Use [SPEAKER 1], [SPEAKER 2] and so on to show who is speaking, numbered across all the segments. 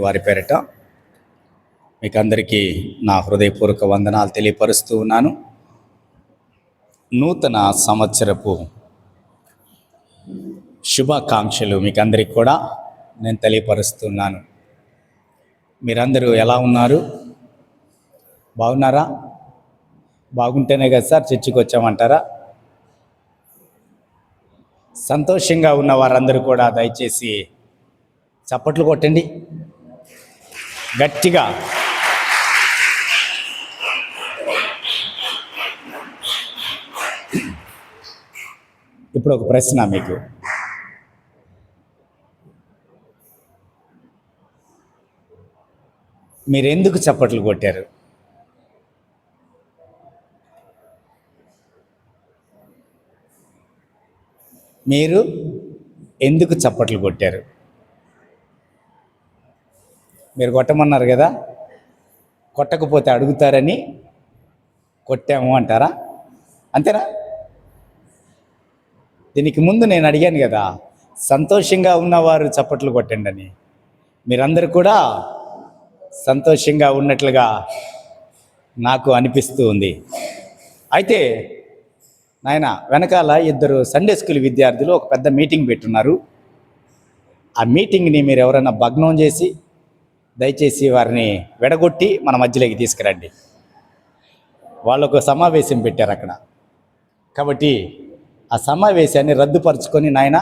[SPEAKER 1] వారి పేరిట మీకు అందరికీ నా హృదయపూర్వక వందనాలు తెలియపరుస్తూ ఉన్నాను. నూతన సంవత్సరపు శుభాకాంక్షలు మీకు అందరికి కూడా నేను తెలియపరుస్తున్నాను. మీరందరూ ఎలా ఉన్నారు? బాగున్నారా? బాగుంటేనే కదా సార్ చర్చికి వచ్చామంటారా? సంతోషంగా ఉన్న వారందరూ కూడా దయచేసి చప్పట్లు కొట్టండి గట్టిగా. ఇప్పుడు ఒక ప్రశ్న మీకు. మీరు ఎందుకు చప్పట్లు కొట్టారు? మీరు ఎందుకు చప్పట్లు కొట్టారు? మీరు కొట్టమన్నారు కదా, కొట్టకపోతే అడుగుతారని కొట్టాము అంటారా? అంతేనా? దీనికి ముందు నేను అడిగాను కదా, సంతోషంగా ఉన్నవారు చప్పట్లు కొట్టండి అని. మీరందరూ కూడా సంతోషంగా ఉన్నట్లుగా నాకు అనిపిస్తూ ఉంది. అయితే నాయన, వెనకాల ఇద్దరు సండే స్కూల్ విద్యార్థులు ఒక పెద్ద మీటింగ్ పెట్టున్నారు. ఆ మీటింగ్ని మీరు ఎవరైనా భగ్నం చేసి దయచేసి వారిని విడగొట్టి మన మధ్యలోకి తీసుకురండి. వాళ్ళు ఒక సమావేశం పెట్టారు అక్కడ. కాబట్టి ఆ సమావేశాన్ని రద్దుపరుచుకొని నాయన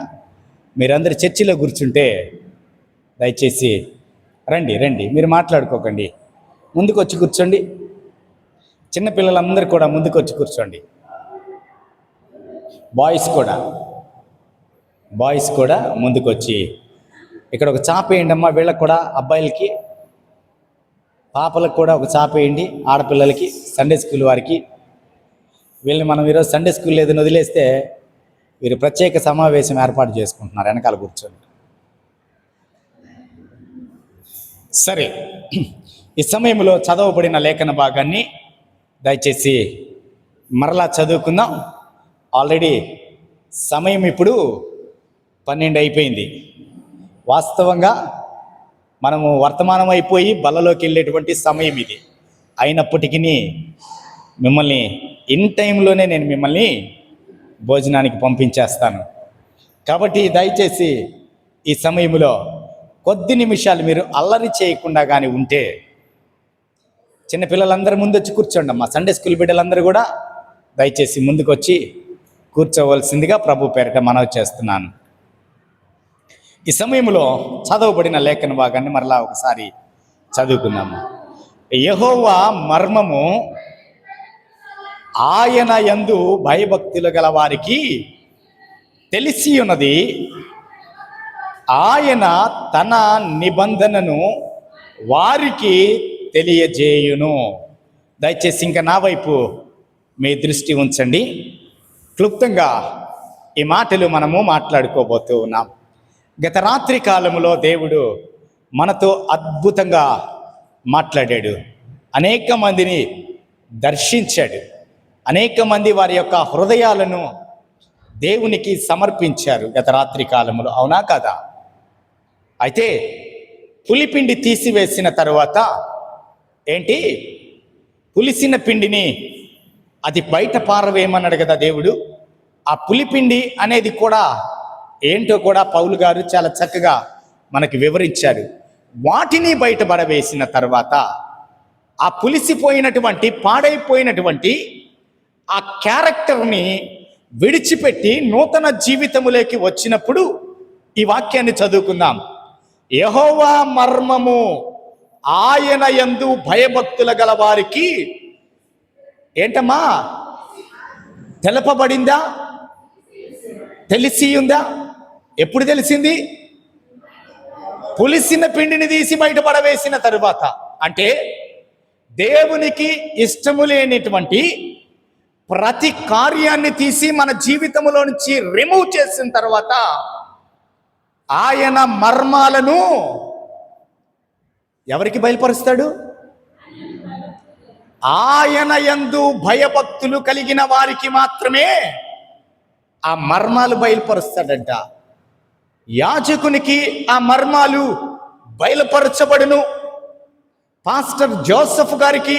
[SPEAKER 1] మీరందరూ చర్చిలో కూర్చుంటే దయచేసి రండి రండి, మీరు మాట్లాడుకోకండి, ముందుకు వచ్చి కూర్చోండి. చిన్నపిల్లలందరూ కూడా ముందుకు వచ్చి కూర్చోండి. బాయ్స్ కూడా ముందుకు వచ్చి ఇక్కడ ఒక చాప వేయండి అమ్మా. వీళ్ళకి కూడా, అబ్బాయిలకి పాపలకు కూడా ఒక చాప వేయండి, ఆడపిల్లలకి, సండే స్కూల్ వారికి. వీళ్ళని మనం ఈరోజు సండే స్కూల్ ఏదైనా వదిలేస్తే వీరు ప్రత్యేక సమావేశం ఏర్పాటు చేసుకుంటున్నారు వెనకాల కూర్చొని. సరే, ఈ సమయంలో చదవబడిన లేఖన భాగాన్ని దయచేసి మరలా చదువుకుందాం. ఆల్రెడీ సమయం ఇప్పుడు 12 అయిపోయింది. వాస్తవంగా మనము వర్తమానం అయిపోయి బల్లలోకి వెళ్ళేటువంటి సమయం ఇది. అయినప్పటికీ మిమ్మల్ని ఇన్ టైంలోనే నేను మిమ్మల్ని భోజనానికి పంపించేస్తాను. కాబట్టి దయచేసి ఈ సమయంలో కొద్ది నిమిషాలు మీరు అల్లరి చేయకుండా కానీ ఉంటే, చిన్నపిల్లలందరూ ముందు వచ్చి కూర్చోండి అమ్మా. సండే స్కూల్ బిడ్డలందరూ కూడా దయచేసి ముందుకు వచ్చి కూర్చోవలసిందిగా ప్రభు పేరిట మనవి చేస్తున్నాను. ఈ సమయంలో చదవబడిన లేఖన భాగాన్ని మరలా ఒకసారి చదువుకుందాము. యెహోవా మర్మము ఆయన యందు భయభక్తులు గల వారికి తెలిసి ఉన్నది. ఆయన తన నిబంధనను వారికి తెలియజేయును. దయచేసి ఇంకా నా వైపు మీ దృష్టి ఉంచండి. క్లుప్తంగా ఈ మాటలు మనము మాట్లాడుకోబోతూ ఉన్నాం. గత రాత్రి కాలంలో దేవుడు మనతో అద్భుతంగా మాట్లాడాడు. అనేక మందిని దర్శించాడు. అనేక మంది వారి యొక్క హృదయాలను దేవునికి సమర్పించారు గత రాత్రి కాలంలో, అవునా కదా? అయితే పులిపిండి తీసివేసిన తరువాత ఏంటి, పులిసిన పిండిని అది బయట పారవేయమన్నాడు కదా దేవుడు. ఆ పులిపిండి అనేది కూడా ఏంటో కూడా పౌలు గారు చాలా చక్కగా మనకి వివరించారు. వాటిని బయటపడవేసిన తర్వాత ఆ పులిసిపోయినటువంటి, పాడైపోయినటువంటి ఆ క్యారెక్టర్ని విడిచిపెట్టి నూతన జీవితములోకి వచ్చినప్పుడు ఈ వాక్యాన్ని చదువుకుందాం. యెహోవా మర్మము ఆయన యందు భయభక్తుల గల వారికి ఏంటమ్మా తెలపబడిందా? తెలిసి ఉందా? ఎప్పుడు తెలిసింది? పులిసిన పిండిని తీసి బయటపడవేసిన తరువాత. అంటే దేవునికి ఇష్టము లేనిటువంటి ప్రతి కార్యాన్ని తీసి మన జీవితంలో నుంచి రిమూవ్ చేసిన తర్వాత ఆయన మర్మాలను ఎవరికి బయలుపరుస్తాడు? ఆయన యందు భయభక్తులు కలిగిన వారికి మాత్రమే ఆ మర్మాలు బయలుపరుస్తాడంట. యాజకునికి ఆ మర్మాలు బయలుపరచబడును. పాస్టర్ జోసెఫ్ గారికి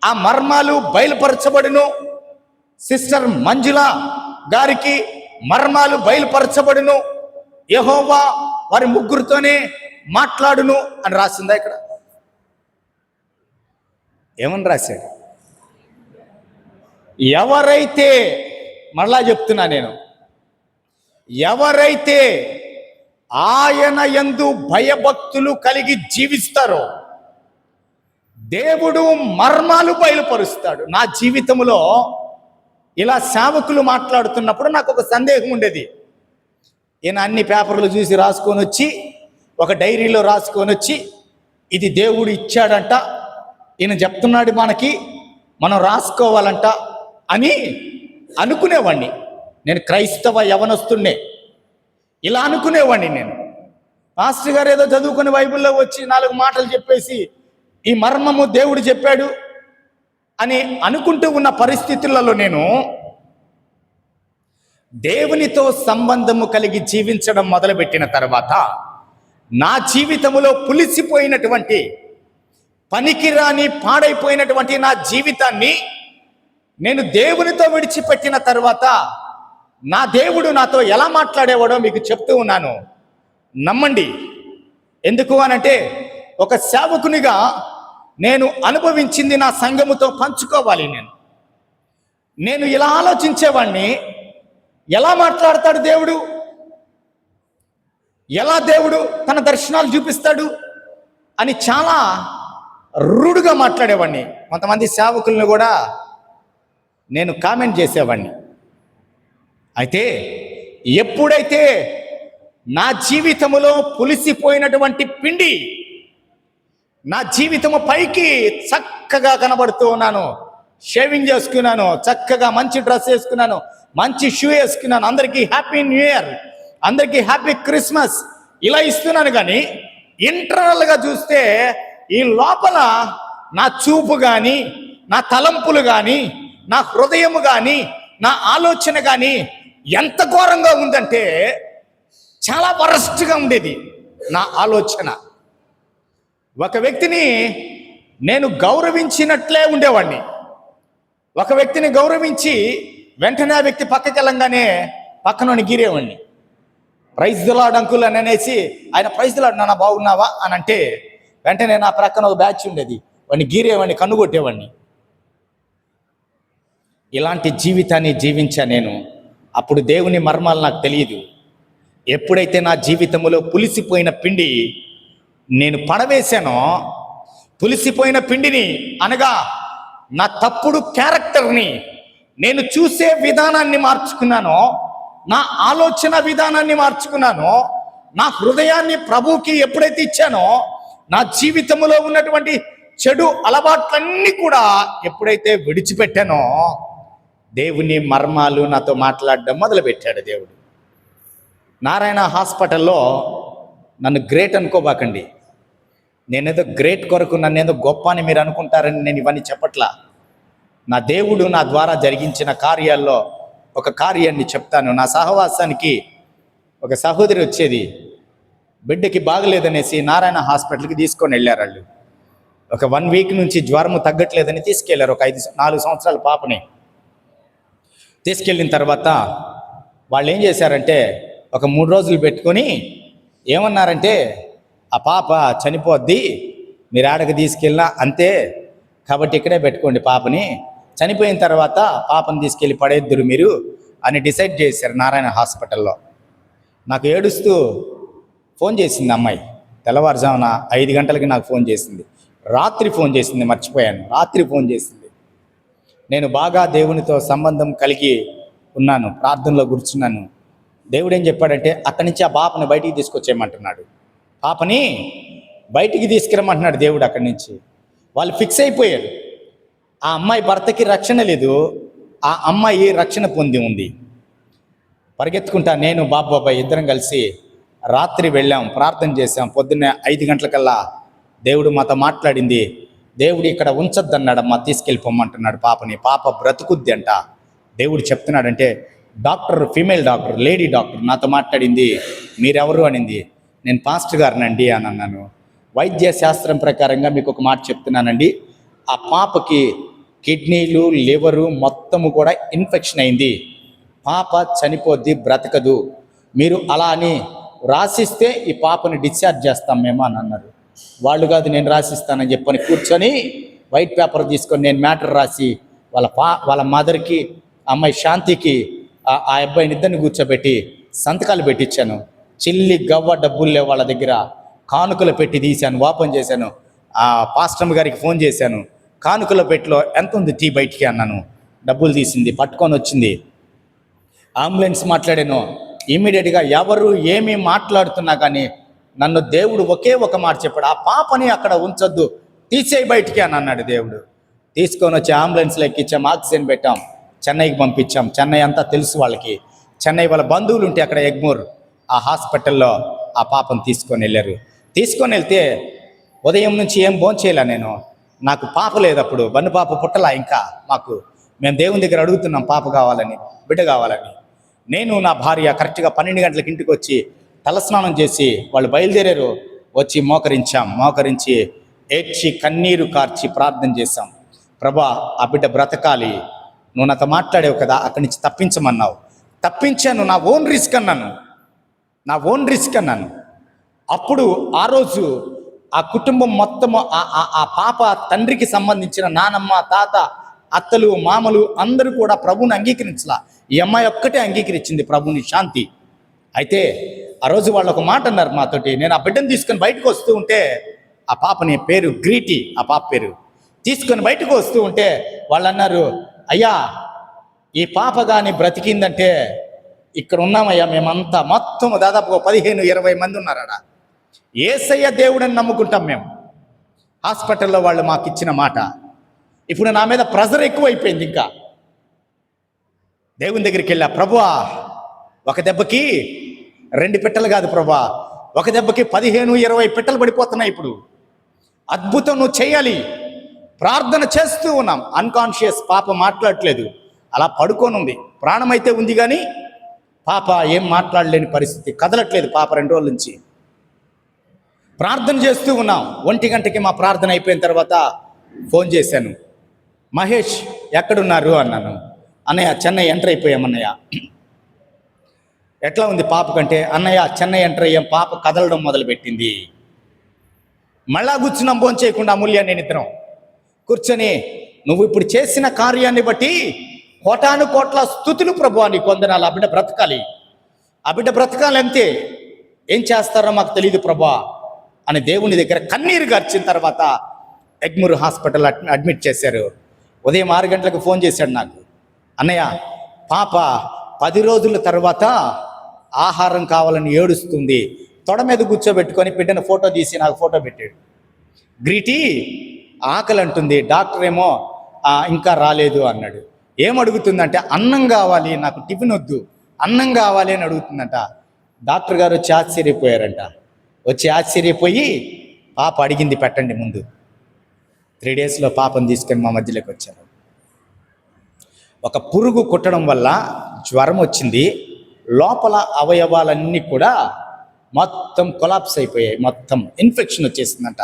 [SPEAKER 1] ఆ మర్మాలు బయలుపరచబడును. సిస్టర్ మంజుల గారికి మర్మాలు బయలుపరచబడును. యెహోవా వారి ముగ్గురితోనే మాట్లాడును అని రాసిందా ఇక్కడ? ఏమని రాశాడు? ఎవరైతే, మరలా చెప్తున్నా నేను, ఎవరైతే ఆయన యందు భయభక్తులు కలిగి జీవిస్తారో దేవుడు మర్మాలు బయలుపరుస్తాడు. నా జీవితంలో ఇలా సేవకులు మాట్లాడుతున్నప్పుడు నాకు ఒక సందేహం ఉండేది. ఈయన అన్ని పేపర్లు చూసి రాసుకొని వచ్చి ఒక డైరీలో రాసుకొని వచ్చి ఇది దేవుడు ఇచ్చాడంట, ఈయన చెప్తున్నాడు మనకి, మనం రాసుకోవాలంట అని అనుకునేవాడిని. నేను క్రైస్తవ యవనస్తున్నే, ఇలా అనుకునేవాడిని నేను. పాస్టర్ గారు ఏదో చదువుకుని బైబిల్లో వచ్చి 4 మాటలు చెప్పేసి ఈ మర్మము దేవుడు చెప్పాడు అని అనుకుంటూ ఉన్న పరిస్థితులలో నేను దేవునితో సంబంధము కలిగి జీవించడం మొదలుపెట్టిన తర్వాత నా జీవితంలో పులిసిపోయినటువంటి, పనికిరాని, పాడైపోయినటువంటి నా జీవితాన్ని నేను దేవునితో విడిచిపెట్టిన తర్వాత నా దేవుడు నాతో ఎలా మాట్లాడేవాడో మీకు చెప్తూ ఉన్నాను. నమ్మండి. ఎందుకు అనంటే, ఒక సేవకునిగా నేను అనుభవించింది నా సంఘముతో పంచుకోవాలి. నేను ఇలా ఆలోచించేవాడిని, ఎలా మాట్లాడతాడు దేవుడు, ఎలా దేవుడు తన దర్శనాలు చూపిస్తాడు అని చాలా రూడ్గా మాట్లాడేవాడిని. కొంతమంది సేవకులను కూడా నేను కామెంట్ చేసేవాడిని. అయితే ఎప్పుడైతే నా జీవితంలో పులిసిపోయినటువంటి పిండి, నా జీవితము పైకి చక్కగా కనబడుతూ ఉన్నాను, షేవింగ్ చేసుకున్నాను, చక్కగా మంచి డ్రెస్ వేసుకున్నాను, మంచి షూ వేసుకున్నాను, అందరికీ హ్యాపీ న్యూ ఇయర్, అందరికీ హ్యాపీ క్రిస్మస్ ఇలా ఇస్తున్నాను. కానీ ఇంటర్నల్గా చూస్తే ఈ లోపల నా చూపు కానీ, నా తలంపులు కానీ, నా హృదయము కానీ, నా ఆలోచన కానీ ఎంత ఘోరంగా ఉందంటే చాలా వరస్ట్గా ఉండేది నా ఆలోచన. ఒక వ్యక్తిని నేను గౌరవించినట్లే ఉండేవాడిని. ఒక వ్యక్తిని గౌరవించి వెంటనే ఆ వ్యక్తి పక్కకి వెళ్ళంగానే పక్కన గీరేవాడిని. ప్రైజ్ ది లార్డ్ అంకుల్ అని అనేసి ఆయన ప్రైజ్ ది లార్డ్ నాన్న బాగున్నావా అని అంటే వెంటనే నా ప్రక్కన ఒక బ్యాచ్ ఉండేది, వాడిని గీరేవాడిని, కన్ను కొట్టేవాడిని. ఇలాంటి జీవితాన్ని జీవించా నేను. అప్పుడు దేవుని మర్మాలు నాకు తెలియదు. ఎప్పుడైతే నా జీవితంలో పులిసిపోయిన పిండి నేను పడవేశానో, పులిసిపోయిన పిండిని అనగా నా తప్పుడు క్యారెక్టర్ని, నేను చూసే విధానాన్ని మార్చుకున్నానో, నా ఆలోచన విధానాన్ని మార్చుకున్నానో, నా హృదయాన్ని ప్రభువుకి ఎప్పుడైతే ఇచ్చానో, నా జీవితంలో ఉన్నటువంటి చెడు అలవాట్లన్నీ కూడా ఎప్పుడైతే విడిచిపెట్టానో దేవుని మర్మాలు నాతో మాట్లాడడం మొదలుపెట్టాడు దేవుడు. నారాయణ హాస్పిటల్లో నన్ను గ్రేట్ అనుకోబాకండి. నేనేదో గ్రేట్ కొరకు నన్నేదో గొప్ప అని మీరు అనుకుంటారని నేను ఇవన్నీ చెప్పట్లా. నా దేవుడు నా ద్వారా జరిగించిన కార్యాల్లో ఒక కార్యాన్ని చెప్తాను. నా సహవాసానికి ఒక సహోదరి వచ్చేది, బిడ్డకి బాగలేదనేసి నారాయణ హాస్పిటల్కి తీసుకొని వెళ్ళారు. వాళ్ళు ఒక 1 వీక్ నుంచి జ్వరము తగ్గట్లేదని తీసుకెళ్లారు. ఒక 4 సంవత్సరాల పాపని తీసుకెళ్ళిన తర్వాత వాళ్ళు ఏం చేశారంటే ఒక 3 రోజులు పెట్టుకొని ఏమన్నారంటే, ఆ పాప చనిపోద్ది, మీరు ఆడకి తీసుకెళ్ళినా అంతే, కాబట్టి ఇక్కడే పెట్టుకోండి పాపని, చనిపోయిన తర్వాత పాపని తీసుకెళ్ళి పడేద్దురు మీరు అని డిసైడ్ చేశారు నారాయణ హాస్పిటల్లో. నాకు ఏడుస్తూ ఫోన్ చేసింది అమ్మాయి. తెల్లవారుజామున 5 గంటలకి నాకు ఫోన్ చేసింది. రాత్రి ఫోన్ చేసింది, మర్చిపోయాను. రాత్రి ఫోన్ చేసింది. నేను బాగా దేవునితో సంబంధం కలిగి ఉన్నాను, ప్రార్థనలో కూర్చున్నాను. దేవుడు ఏం చెప్పాడంటే అక్కడి నుంచి ఆ పాపని బయటికి తీసుకొచ్చేయమంటున్నాడు. పాపని బయటికి తీసుకురమ్మంటున్నాడు దేవుడు అక్కడి నుంచి. వాళ్ళు ఫిక్స్ అయిపోయారు. ఆ అమ్మాయి భర్తకి రక్షణ లేదు, ఆ అమ్మాయి రక్షణ పొంది ఉంది. పరిగెత్తుకుంటా నేను బాబాయ్ ఇద్దరం కలిసి రాత్రి వెళ్ళాం, ప్రార్థన చేశాం. పొద్దున్నే 5 గంటలకల్లా దేవుడు మాతో మాట్లాడింది. దేవుడు ఇక్కడ ఉంచొద్దన్నాడమ్మా, తీసుకెళ్ళిపోమ్మంటున్నాడు పాపని. పాప బ్రతుకుద్ది అంట. దేవుడు చెప్తున్నాడంటే doctor, female doctor, lady doctor నాతో మాట్లాడింది. మీరెవరు అనింది. నేను పాస్టర్ గారినండి అని అన్నాను. వైద్య శాస్త్రం ప్రకారంగా మీకు ఒక మాట చెప్తున్నానండి. ఆ పాపకి కిడ్నీలు, లివరు మొత్తము కూడా ఇన్ఫెక్షన్ అయింది. పాప చనిపోద్ది, బ్రతకదు. మీరు అలా అని రాసిస్తే ఈ పాపని డిశ్చార్జ్ చేస్తాం మేము అని అన్నారు. వాళ్ళు కాదు, నేను రాసిస్తానని చెప్పని కూర్చొని వైట్ పేపర్ తీసుకొని నేను మ్యాటర్ రాసి వాళ్ళ మదర్కి, అమ్మాయి శాంతికి, ఆ అబ్బాయిని ఇద్దరిని కూర్చోబెట్టి సంతకాలు పెట్టించాను. చిల్లి గవ్వ డబ్బులు లేవు వాళ్ళ దగ్గర. కానుకలు పెట్టి తీశాను, ఓపెన్ చేశాను. ఆ పాస్టమ్ గారికి ఫోన్ చేశాను. కానుకల పెట్టిలో ఎంత ఉంది టీ బయటికి అన్నాను. డబ్బులు తీసింది, పట్టుకొని వచ్చింది. అంబులెన్స్ మాట్లాడాను. ఇమ్మీడియట్గా ఎవరు ఏమీ మాట్లాడుతున్నా కానీ నన్ను దేవుడు ఒకే ఒక మాట చెప్పాడు, ఆ పాపని అక్కడ ఉంచొద్దు, తీసేయి బయటికి అని అన్నాడు దేవుడు. తీసుకొని వచ్చి అంబులెన్స్లో ఎక్కించాం, ఆక్సిజన్ పెట్టాం, చెన్నైకి పంపించాం. చెన్నై అంతా తెలుసు వాళ్ళకి. చెన్నై వాళ్ళ బంధువులు ఉంటే అక్కడ ఎగ్మూర్ ఆ హాస్పిటల్లో ఆ పాపను తీసుకొని వెళ్ళారు. తీసుకొని వెళ్తే ఉదయం నుంచి ఏం భోంచేయలే నేను. నాకు పాప లేదు అప్పుడు, బన్ను పాప పుట్టలా ఇంకా మాకు. మేము దేవుని దగ్గర అడుగుతున్నాం పాప కావాలని, బిడ్డ కావాలని. నేను నా భార్య కరెక్ట్గా 12 గంటలకు ఇంటికి వచ్చి తలస్నానం చేసి వాళ్ళు బయలుదేరారు. వచ్చి మోకరించి ఏడ్చి కన్నీరు కార్చి ప్రార్థన చేశాం. ప్రభా, ఆ బిడ్డ బ్రతకాలి, నువ్వు నాతో మాట్లాడావు కదా, అక్కడి నుంచి తప్పించమన్నావు. తప్పించాను, నా ఓన్ రిస్క్ అన్నాను. అప్పుడు ఆ రోజు ఆ కుటుంబం మొత్తము ఆ పాప తండ్రికి సంబంధించిన నానమ్మ, తాత, అత్తలు, మామలు అందరూ కూడా ప్రభువుని అంగీకరించలా. ఈ అమ్మాయి ఒక్కటే అంగీకరించింది ప్రభుని, శాంతి. అయితే ఆ రోజు వాళ్ళు ఒక మాట అన్నారు మాతోటి. నేను ఆ బిడ్డను తీసుకొని బయటకు వస్తూ ఉంటే, ఆ పాపని పేరు గ్రీటీ, ఆ పాప పేరు, తీసుకొని బయటకు వస్తూ ఉంటే వాళ్ళు అన్నారు, అయ్యా ఈ పాప కానీ బ్రతికిందంటే ఇక్కడ ఉన్నామయ్యా మేమంతా, మొత్తం దాదాపు 15-20 మంది ఉన్నారట. యేసయ్య దేవుడని నమ్ముకుంటాం మేము. హాస్పిటల్లో వాళ్ళు మాకు ఇచ్చిన మాట. ఇప్పుడు నా మీద ప్రెజర్ ఎక్కువైపోయింది. ఇంకా దేవుని దగ్గరికి వెళ్ళా, ప్రభువా ఒక దెబ్బకి 2 పిట్టలు కాదు ప్రభువా, ఒక దెబ్బకి 15-20 పిట్టలు పడిపోతున్నాయి. ఇప్పుడు అద్భుతం నువ్వు చేయాలి. ప్రార్థన చేస్తూ ఉన్నాం. అన్కాన్షియస్, పాప మాట్లాడట్లేదు, అలా పడుకొని ఉంది. ప్రాణమైతే ఉంది కానీ పాప ఏం మాట్లాడలేని పరిస్థితి, కదలట్లేదు పాప 2 రోజుల నుంచి. ప్రార్థన చేస్తూ ఉన్నాం. 1 గంటకి మా ప్రార్థన అయిపోయిన తర్వాత ఫోన్ చేశాను. మహేష్ ఎక్కడున్నారు అన్నాను. అన్నయ్య చెన్నై ఎంటర్ అయిపోయామన్నయ్య. ఎట్లా ఉంది పాప కంటే? అన్నయ్య చెన్నై ఎంటర్ అయ్యాం, పాప కదలడం మొదలుపెట్టింది. మళ్ళా కూర్చున్నాం ఫోన్ చేయకుండా. అమూల్య నేను ఇద్దరం కూర్చొని, నువ్వు ఇప్పుడు చేసిన కార్యాన్ని బట్టి కోటాను-కోట్ల స్తుతులు ప్రభువా, నీ కొందనాలు. ఆ బిడ్డ బ్రతకాలి, ఆ బిడ్డ బ్రతకాలి అంతే. ఏం చేస్తారో మాకు తెలియదు ప్రభువా అని దేవుని దగ్గర కన్నీరు గార్చిన తర్వాత ఎగ్మూర్ హాస్పిటల్ అడ్మిట్ చేశారు. ఉదయం 6 గంటలకు ఫోన్ చేశాడు నాకు. అన్నయ్య పాప 10 రోజుల తర్వాత ఆహారం కావాలని ఏడుస్తుంది. తొడ మీద కూర్చోబెట్టుకొని బిడ్డను ఫోటో తీసి నాకు ఫోటో పెట్టాడు. గ్రీటీ ఆకలి అంటుంది, డాక్టర్ ఏమో ఇంకా రాలేదు అన్నాడు. ఏమడుగుతుందంటే అన్నం కావాలి, నాకు టిఫిన్ వద్దు, అన్నం కావాలి అని అడుగుతుందంట. డాక్టర్ గారు వచ్చి ఆశ్చర్యపోయారంట. వచ్చి ఆశ్చర్యపోయి పాప అడిగింది పెట్టండి ముందు. 3 డేస్లో పాపను తీసుకొని మా మధ్యలోకి వచ్చారు. ఒక పురుగు కుట్టడం వల్ల జ్వరం వచ్చింది. లోపల అవయవాలన్నీ కూడా మొత్తం కొలాప్స్ అయిపోయాయి, మొత్తం ఇన్ఫెక్షన్ వచ్చేసిందంట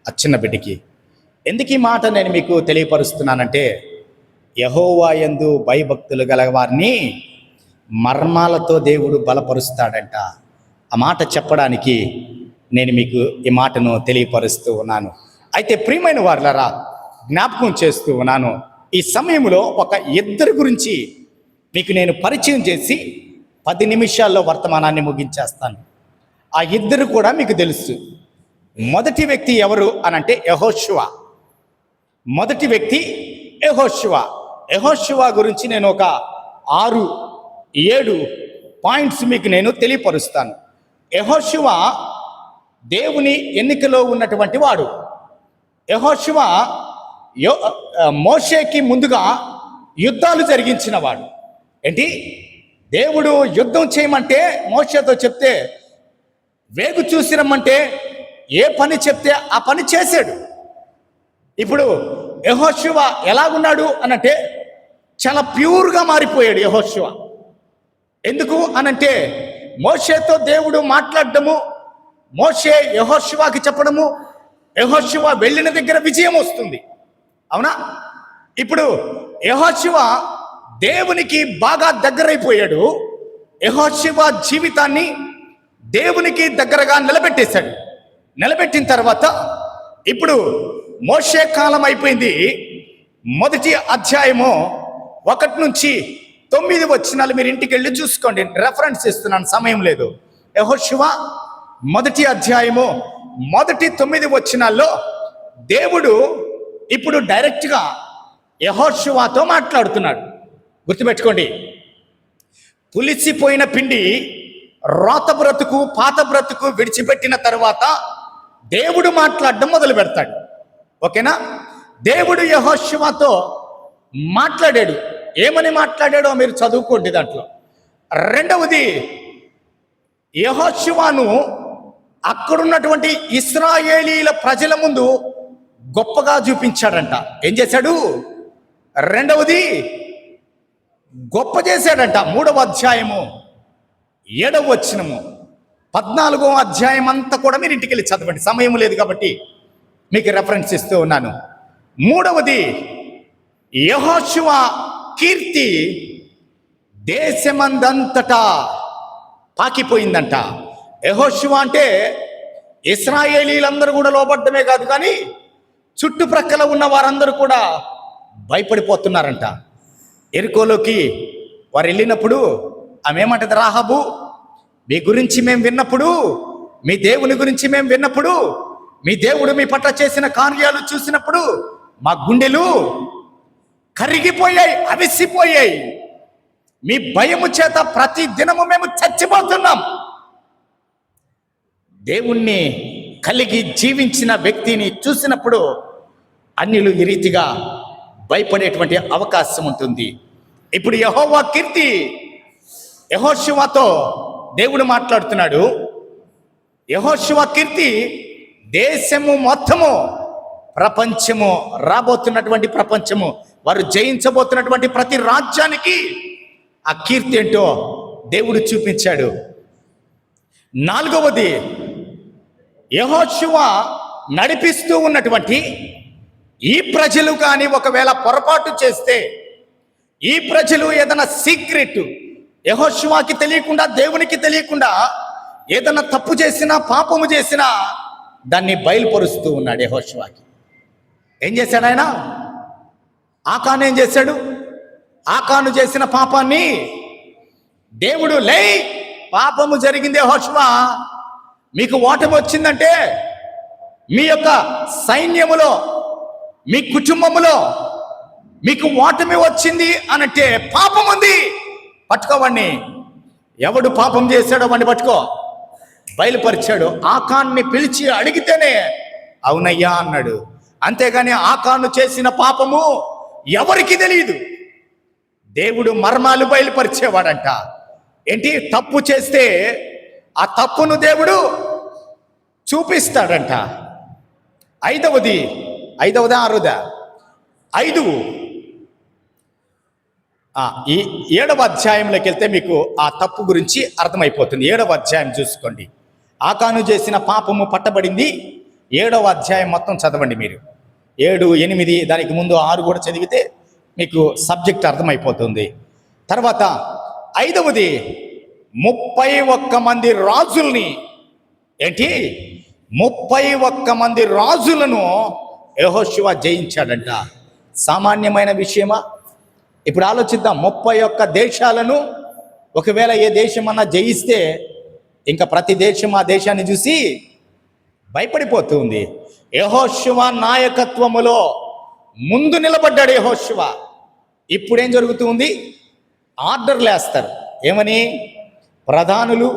[SPEAKER 1] ఆ చిన్న బిడ్డకి. ఎందుకు ఈ మాట నేను మీకు తెలియపరుస్తున్నానంటే, యెహోవా యందు భయభక్తులు గల వారిని మర్మాలతో దేవుడు బలపరుస్తాడంట. ఆ మాట చెప్పడానికి నేను మీకు ఈ మాటను తెలియపరుస్తూ ఉన్నాను. అయితే ప్రియమైన వారులారా, జ్ఞాపకం చేస్తూ ఉన్నాను, ఈ సమయంలో ఒక ఇద్దరి గురించి మీకు నేను పరిచయం చేసి 10 నిమిషాల్లో వర్తమానాన్ని ముగించేస్తాను. ఆ ఇద్దరు కూడా మీకు తెలుసు. మొదటి వ్యక్తి ఎవరు అనంటే యెహోషువ. మొదటి వ్యక్తి యెహోషువ. యెహోషువ గురించి నేను ఒక 6-7 పాయింట్స్ మీకు నేను తెలియపరుస్తాను. యెహోషువ దేవుని ఎన్నికలో ఉన్నటువంటి వాడు. యెహోషువ మోషేకి ముందుగా యుద్ధాలు జరిగించిన వాడు. ఏంటి, దేవుడు యుద్ధం చేయమంటే మోషేతో చెప్తే, వేగు చూసి రమ్మంటే ఏ పని చెప్తే ఆ పని చేశాడు. ఇప్పుడు యెహోషువ ఎలాగున్నాడు అనంటే చాలా ప్యూర్గా మారిపోయాడు యెహోషువ. ఎందుకు అనంటే మోషేతో దేవుడు మాట్లాడడము, మోషే యెహోషువకి చెప్పడము, యెహోషువ వెళ్ళిన దగ్గర విజయం వస్తుంది. అవునా? ఇప్పుడు యెహోషువ దేవునికి బాగా దగ్గరైపోయాడు. యెహోషువ జీవితాన్ని దేవునికి దగ్గరగా నిలబెట్టేశాడు. నిలబెట్టిన తర్వాత ఇప్పుడు మోషే కాలం అయిపోయింది. మొదటి అధ్యాయము 1 నుంచి 9 వచనాలు మీరు ఇంటికి వెళ్ళి చూసుకోండి. రెఫరెన్స్ ఇస్తున్నాను, సమయం లేదు. యెహోషువ మొదటి అధ్యాయము మొదటి 9 వచనాల్లో దేవుడు ఇప్పుడు డైరెక్ట్గా యెహోషువతో మాట్లాడుతున్నాడు. గుర్తుపెట్టుకోండి, పులిసిపోయిన పిండి రోత బ్రతుకు పాత బ్రతుకు విడిచిపెట్టిన తర్వాత దేవుడు మాట్లాడడం మొదలు పెడతాడు. ఓకేనా? దేవుడు యెహోషువతో మాట్లాడాడు. ఏమని మాట్లాడాడో మీరు చదువుకోండి దాంట్లో. రెండవది, యెహోషువను అక్కడున్నటువంటి ఇశ్రాయేలీల ప్రజల ముందు గొప్పగా చూపించాడంట. ఏం చేశాడు? రెండవది గొప్ప చేశాడంట. 3వ అధ్యాయము 7వ వచనము 14వ అధ్యాయం అంతా కూడా మీరు ఇంటికి వెళ్ళి చదవండి, సమయం లేదు కాబట్టి మీకు రెఫరెన్స్ ఇస్తూ ఉన్నాను. మూడవది, యెహోషువ కీర్తి దేశమందంతటా పాకిపోయిందంట. యెహోషువ అంటే ఇశ్రాయేలీలందరూ కూడా లోబడ్డమే కాదు, కానీ చుట్టుప్రక్కల ఉన్న వారందరూ కూడా భయపడిపోతున్నారంట. ఎరుకోలోకి వారు వెళ్ళినప్పుడు ఆమె ఏమంటది? రాహాబు, మీ గురించి మేము విన్నప్పుడు, మీ దేవుని గురించి మేము విన్నప్పుడు, మీ దేవుడు మీ పట్ల చేసిన కార్యాలు చూసినప్పుడు మా గుండెలు కరిగిపోయాయి, అవిసిపోయాయి. మీ భయము చేత ప్రతి దినము మేము చచ్చిపోతున్నాం. దేవుణ్ణి కలిగి జీవించిన వ్యక్తిని చూసినప్పుడు అన్యులు ఈ రీతిగా భయపడేటువంటి అవకాశం ఉంటుంది. ఇప్పుడు యెహోవా కీర్తి, యెహోషువతో దేవుడు మాట్లాడుతున్నాడు. యెహోషువ కీర్తి దేశము మొత్తము, ప్రపంచము, రాబోతున్నటువంటి ప్రపంచము, వారు జయించబోతున్నటువంటి ప్రతి రాజ్యానికి ఆ కీర్తి ఏంటో దేవుడు చూపించాడు. నాలుగవది, యెహోషువ నడిపిస్తూ ఉన్నటువంటి ఈ ప్రజలు కానీ ఒకవేళ పొరపాటు చేస్తే, ఈ ప్రజలు ఏదైనా సీక్రెట్ యెహోషువకి తెలియకుండా, దేవునికి తెలియకుండా ఏదైనా తప్పు చేసినా, పాపము చేసినా దాన్ని బయలుపరుస్తూ ఉన్నాడు యెహోషువకి. ఏం చేశాడు ఆయన? ఆకాను ఏం చేశాడు? ఆకాను చేసిన పాపాన్ని దేవుడు, లే, పాపము జరిగింది యెహోషువ, మీకు ఓటమి వచ్చిందంటే, మీ యొక్క సైన్యములో, మీ కుటుంబములో మీకు ఓటమి వచ్చింది అనంటే పాపం ఉంది, పట్టుకోవండి. ఎవడు పాపం చేశాడో వాడిని పట్టుకో. బయలుపరిచాడు. ఆకాన్ని పిలిచి అడిగితేనే అవునయ్యా అన్నాడు. అంతేగాని ఆకాను చేసిన పాపము ఎవరికి తెలియదు. దేవుడు మర్మాలు బయలుపరిచేవాడంట. ఏంటి? తప్పు చేస్తే ఆ తప్పును దేవుడు చూపిస్తాడంట. ఐదవది, 5 ఈ 7వ అధ్యాయంలోకి వెళ్తే మీకు ఆ తప్పు గురించి అర్థమైపోతుంది. 7వ అధ్యాయం చూసుకోండి. ఆకాను చేసిన పాపము పట్టబడింది. 7వ అధ్యాయం మొత్తం చదవండి మీరు. 7, 8, దానికి ముందు 6 కూడా చదివితే మీకు సబ్జెక్ట్ అర్థమైపోతుంది. తర్వాత 5వది, 31 మంది రాజుల్ని, ఏంటి 31 మంది రాజులను యెహోషువ జయించాడంట. సామాన్యమైన విషయమా? ఇప్పుడు ఆలోచిద్దాం. 31 దేశాలను ఒకవేళ ఏ దేశమన్నా జయిస్తే ఇంకా ప్రతి దేశం ఆ దేశాన్ని చూసి భయపడిపోతుంది. యెహోషువ నాయకత్వములో ముందు నిలబడ్డాడు యెహోషువ. ఇప్పుడేం జరుగుతుంది? ఆర్డర్లు వేస్తారు. ఏమని? ప్రధానులు,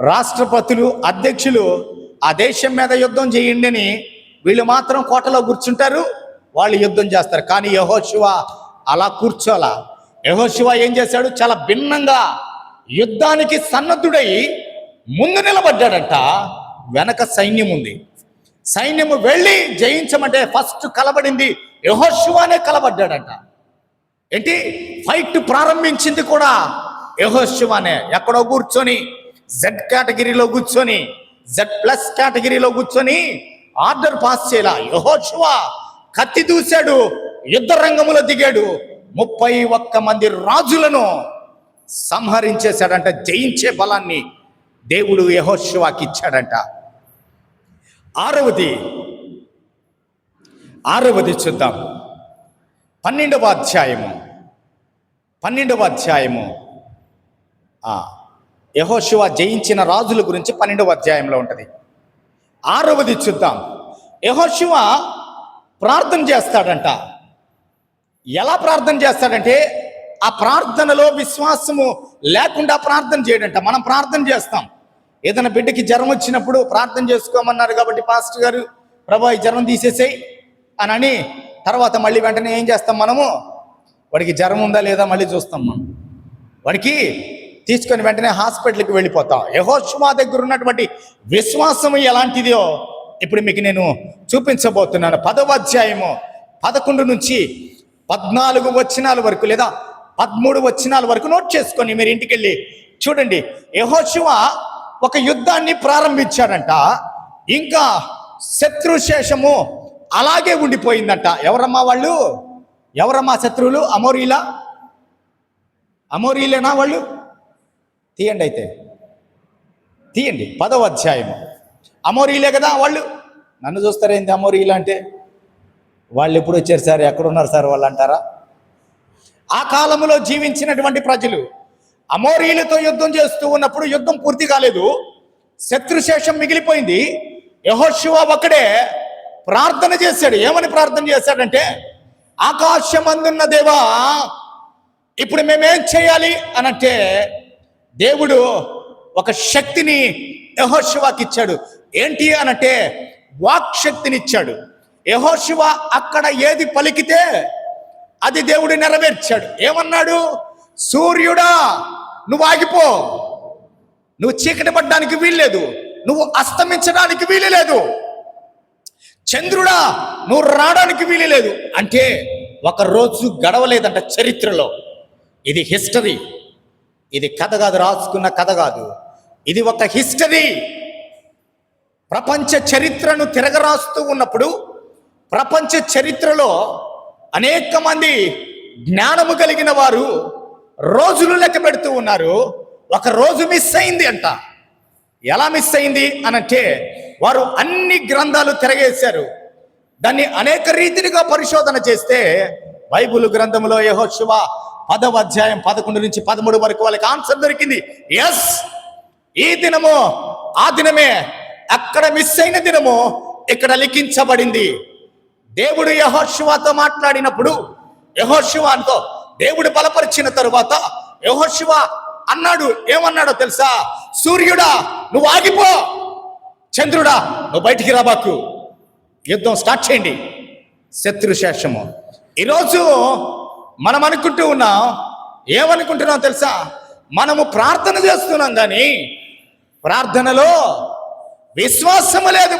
[SPEAKER 1] రాష్ట్రపతులు, అధ్యక్షులు ఆ దేశం మీద యుద్ధం చేయండి అని, వీళ్ళు మాత్రం కోటలో కూర్చుంటారు, వాళ్ళు యుద్ధం చేస్తారు. కానీ యెహోషువ అలా కూర్చోలా. యెహోషువ ఏం చేశాడు? చాలా భిన్నంగా యుద్ధానికి సన్నద్ధుడై ముందు నిలబడ్డాడంట. వెనక సైన్యం ఉంది. సైన్యము వెళ్ళి జయించమంటే ఫస్ట్ కలబడింది యెహోషువనే కలబడ్డాడంట. ఏంటి? ఫైట్ ప్రారంభించింది కూడా యెహోషువనే. ఎక్కడో కూర్చొని Z కేటగిరీలో కూర్చొని, Z+ కేటగిరీలో కూర్చొని ఆర్డర్ పాస్ చేయాల. యెహోషువ కత్తి దూశాడు, యుద్ధ రంగంలో దిగాడు, 31 మంది రాజులను సంహరించేశాడంట. జయించే బలాన్ని దేవుడు యెహోషువకి ఇచ్చాడంట. ఆరవది చూద్దాం. 12వ అధ్యాయము యెహోషువ జయించిన రాజుల గురించి 12వ అధ్యాయంలో ఉంటుంది. 6వది చూద్దాం. యెహోషువ ప్రార్థన చేస్తాడంట. ఎలా ప్రార్థన చేస్తాడంటే ఆ ప్రార్థనలో విశ్వాసము లేకుండా ప్రార్థన చేయడంట. మనం ప్రార్థన చేస్తాం, ఏదైనా బిడ్డకి జ్వరం వచ్చినప్పుడు ప్రార్థన చేసుకోమన్నారు కాబట్టి పాస్టర్ గారు ప్రభా ఈ జ్వరం తీసేసేయి అని తర్వాత మళ్ళీ వెంటనే ఏం చేస్తాం, మనము వాడికి జ్వరం ఉందా లేదా మళ్ళీ చూస్తాం. మనం వాడికి తీసుకొని వెంటనే హాస్పిటల్కి వెళ్ళిపోతాం. యెహోషువ దగ్గర ఉన్నటువంటి విశ్వాసం ఎలాంటిదో ఇప్పుడు మీకు నేను చూపించబోతున్నాను. 10వ అధ్యాయము 11 నుంచి 14 వచనాల వరకు లేదా 13 వచనాల వరకు నోట్ చేసుకొని మీరు ఇంటికి వెళ్ళి చూడండి. యెహోషువ ఒక యుద్ధాన్ని ప్రారంభించాడంట, ఇంకా శత్రుశేషము అలాగే ఉండిపోయిందంట. ఎవరమ్మా శత్రువులు? అమోరీలేనా వాళ్ళు? తీయండి 10వ అధ్యాయము. అమోరీలే కదా వాళ్ళు. నన్ను చూస్తారేంటి అమోరీలు అంటే? వాళ్ళు ఎప్పుడు వచ్చారు సార్, ఎక్కడున్నారు సార్ వాళ్ళు అంటారా? ఆ కాలంలో జీవించినటువంటి ప్రజలు అమోరీలతో యుద్ధం చేస్తూ ఉన్నప్పుడు యుద్ధం పూర్తి కాలేదు, శత్రుశేషం మిగిలిపోయింది. యెహోషువ ఒక్కడే ప్రార్థన చేశాడు. ఏమని ప్రార్థన చేశాడంటే, ఆకాశమందున్న దేవా ఇప్పుడు మేమేం చేయాలి అనంటే దేవుడు ఒక శక్తిని యెహోషువకి ఇచ్చాడు. ఏంటి అనంటే వాక్ శక్తిని ఇచ్చాడు. యెహోషువ అక్కడ ఏది పలికితే అది దేవుడు నెరవేర్చాడు. ఏమన్నాడు? సూర్యుడా నువ్వు ఆగిపో, నువ్వు చీకటి పడ్డానికి వీల్లేదు, నువ్వు అస్తమించడానికి వీలు లేదు, చంద్రుడా నువ్వు రావడానికి వీలు లేదు అంటే ఒక రోజు గడవలేదంట చరిత్రలో. ఇది హిస్టరీ, ఇది కథ కాదు, రాసుకున్న కథ కాదు, ఇది ఒక హిస్టరీ. ప్రపంచ చరిత్రను తిరగరాస్తూ ఉన్నప్పుడు ప్రపంచ చరిత్రలో అనేక మంది జ్ఞానము కలిగిన వారు రోజులు లెక్క పెడుతూ ఉన్నారు. ఒక రోజు మిస్ అయింది అంట. ఎలా మిస్ అయింది అనంటే వారు అన్ని గ్రంథాలు తిరగేశారు. దాన్ని అనేక రీతిగా పరిశోధన చేస్తే బైబిల్ గ్రంథంలో యెహోషువ 10వ అధ్యాయం 11 నుంచి 13 వరకు వాళ్ళకి ఆన్సర్ దొరికింది. ఎస్, ఈ దినము ఆ దినమే, అక్కడ మిస్ అయిన దినము ఇక్కడ లిఖించబడింది. దేవుడు యెహోషువతో మాట్లాడినప్పుడు యెహోషువతో దేవుడు బలపరిచిన తరువాత యెహోషువ అన్నాడు, ఏమన్నాడో తెలుసా? సూర్యుడా నువ్వు ఆగిపో, చంద్రుడా నువ్వు బయటికి రాబాకు, యుద్ధం స్టార్ట్ చేయండి. శత్రుశేషము. ఈరోజు మనం అనుకుంటూ ఉన్నాం, ఏమనుకుంటున్నాం తెలుసా? మనము ప్రార్థన చేస్తున్నాం కానీ ప్రార్థనలో విశ్వాసము లేదు.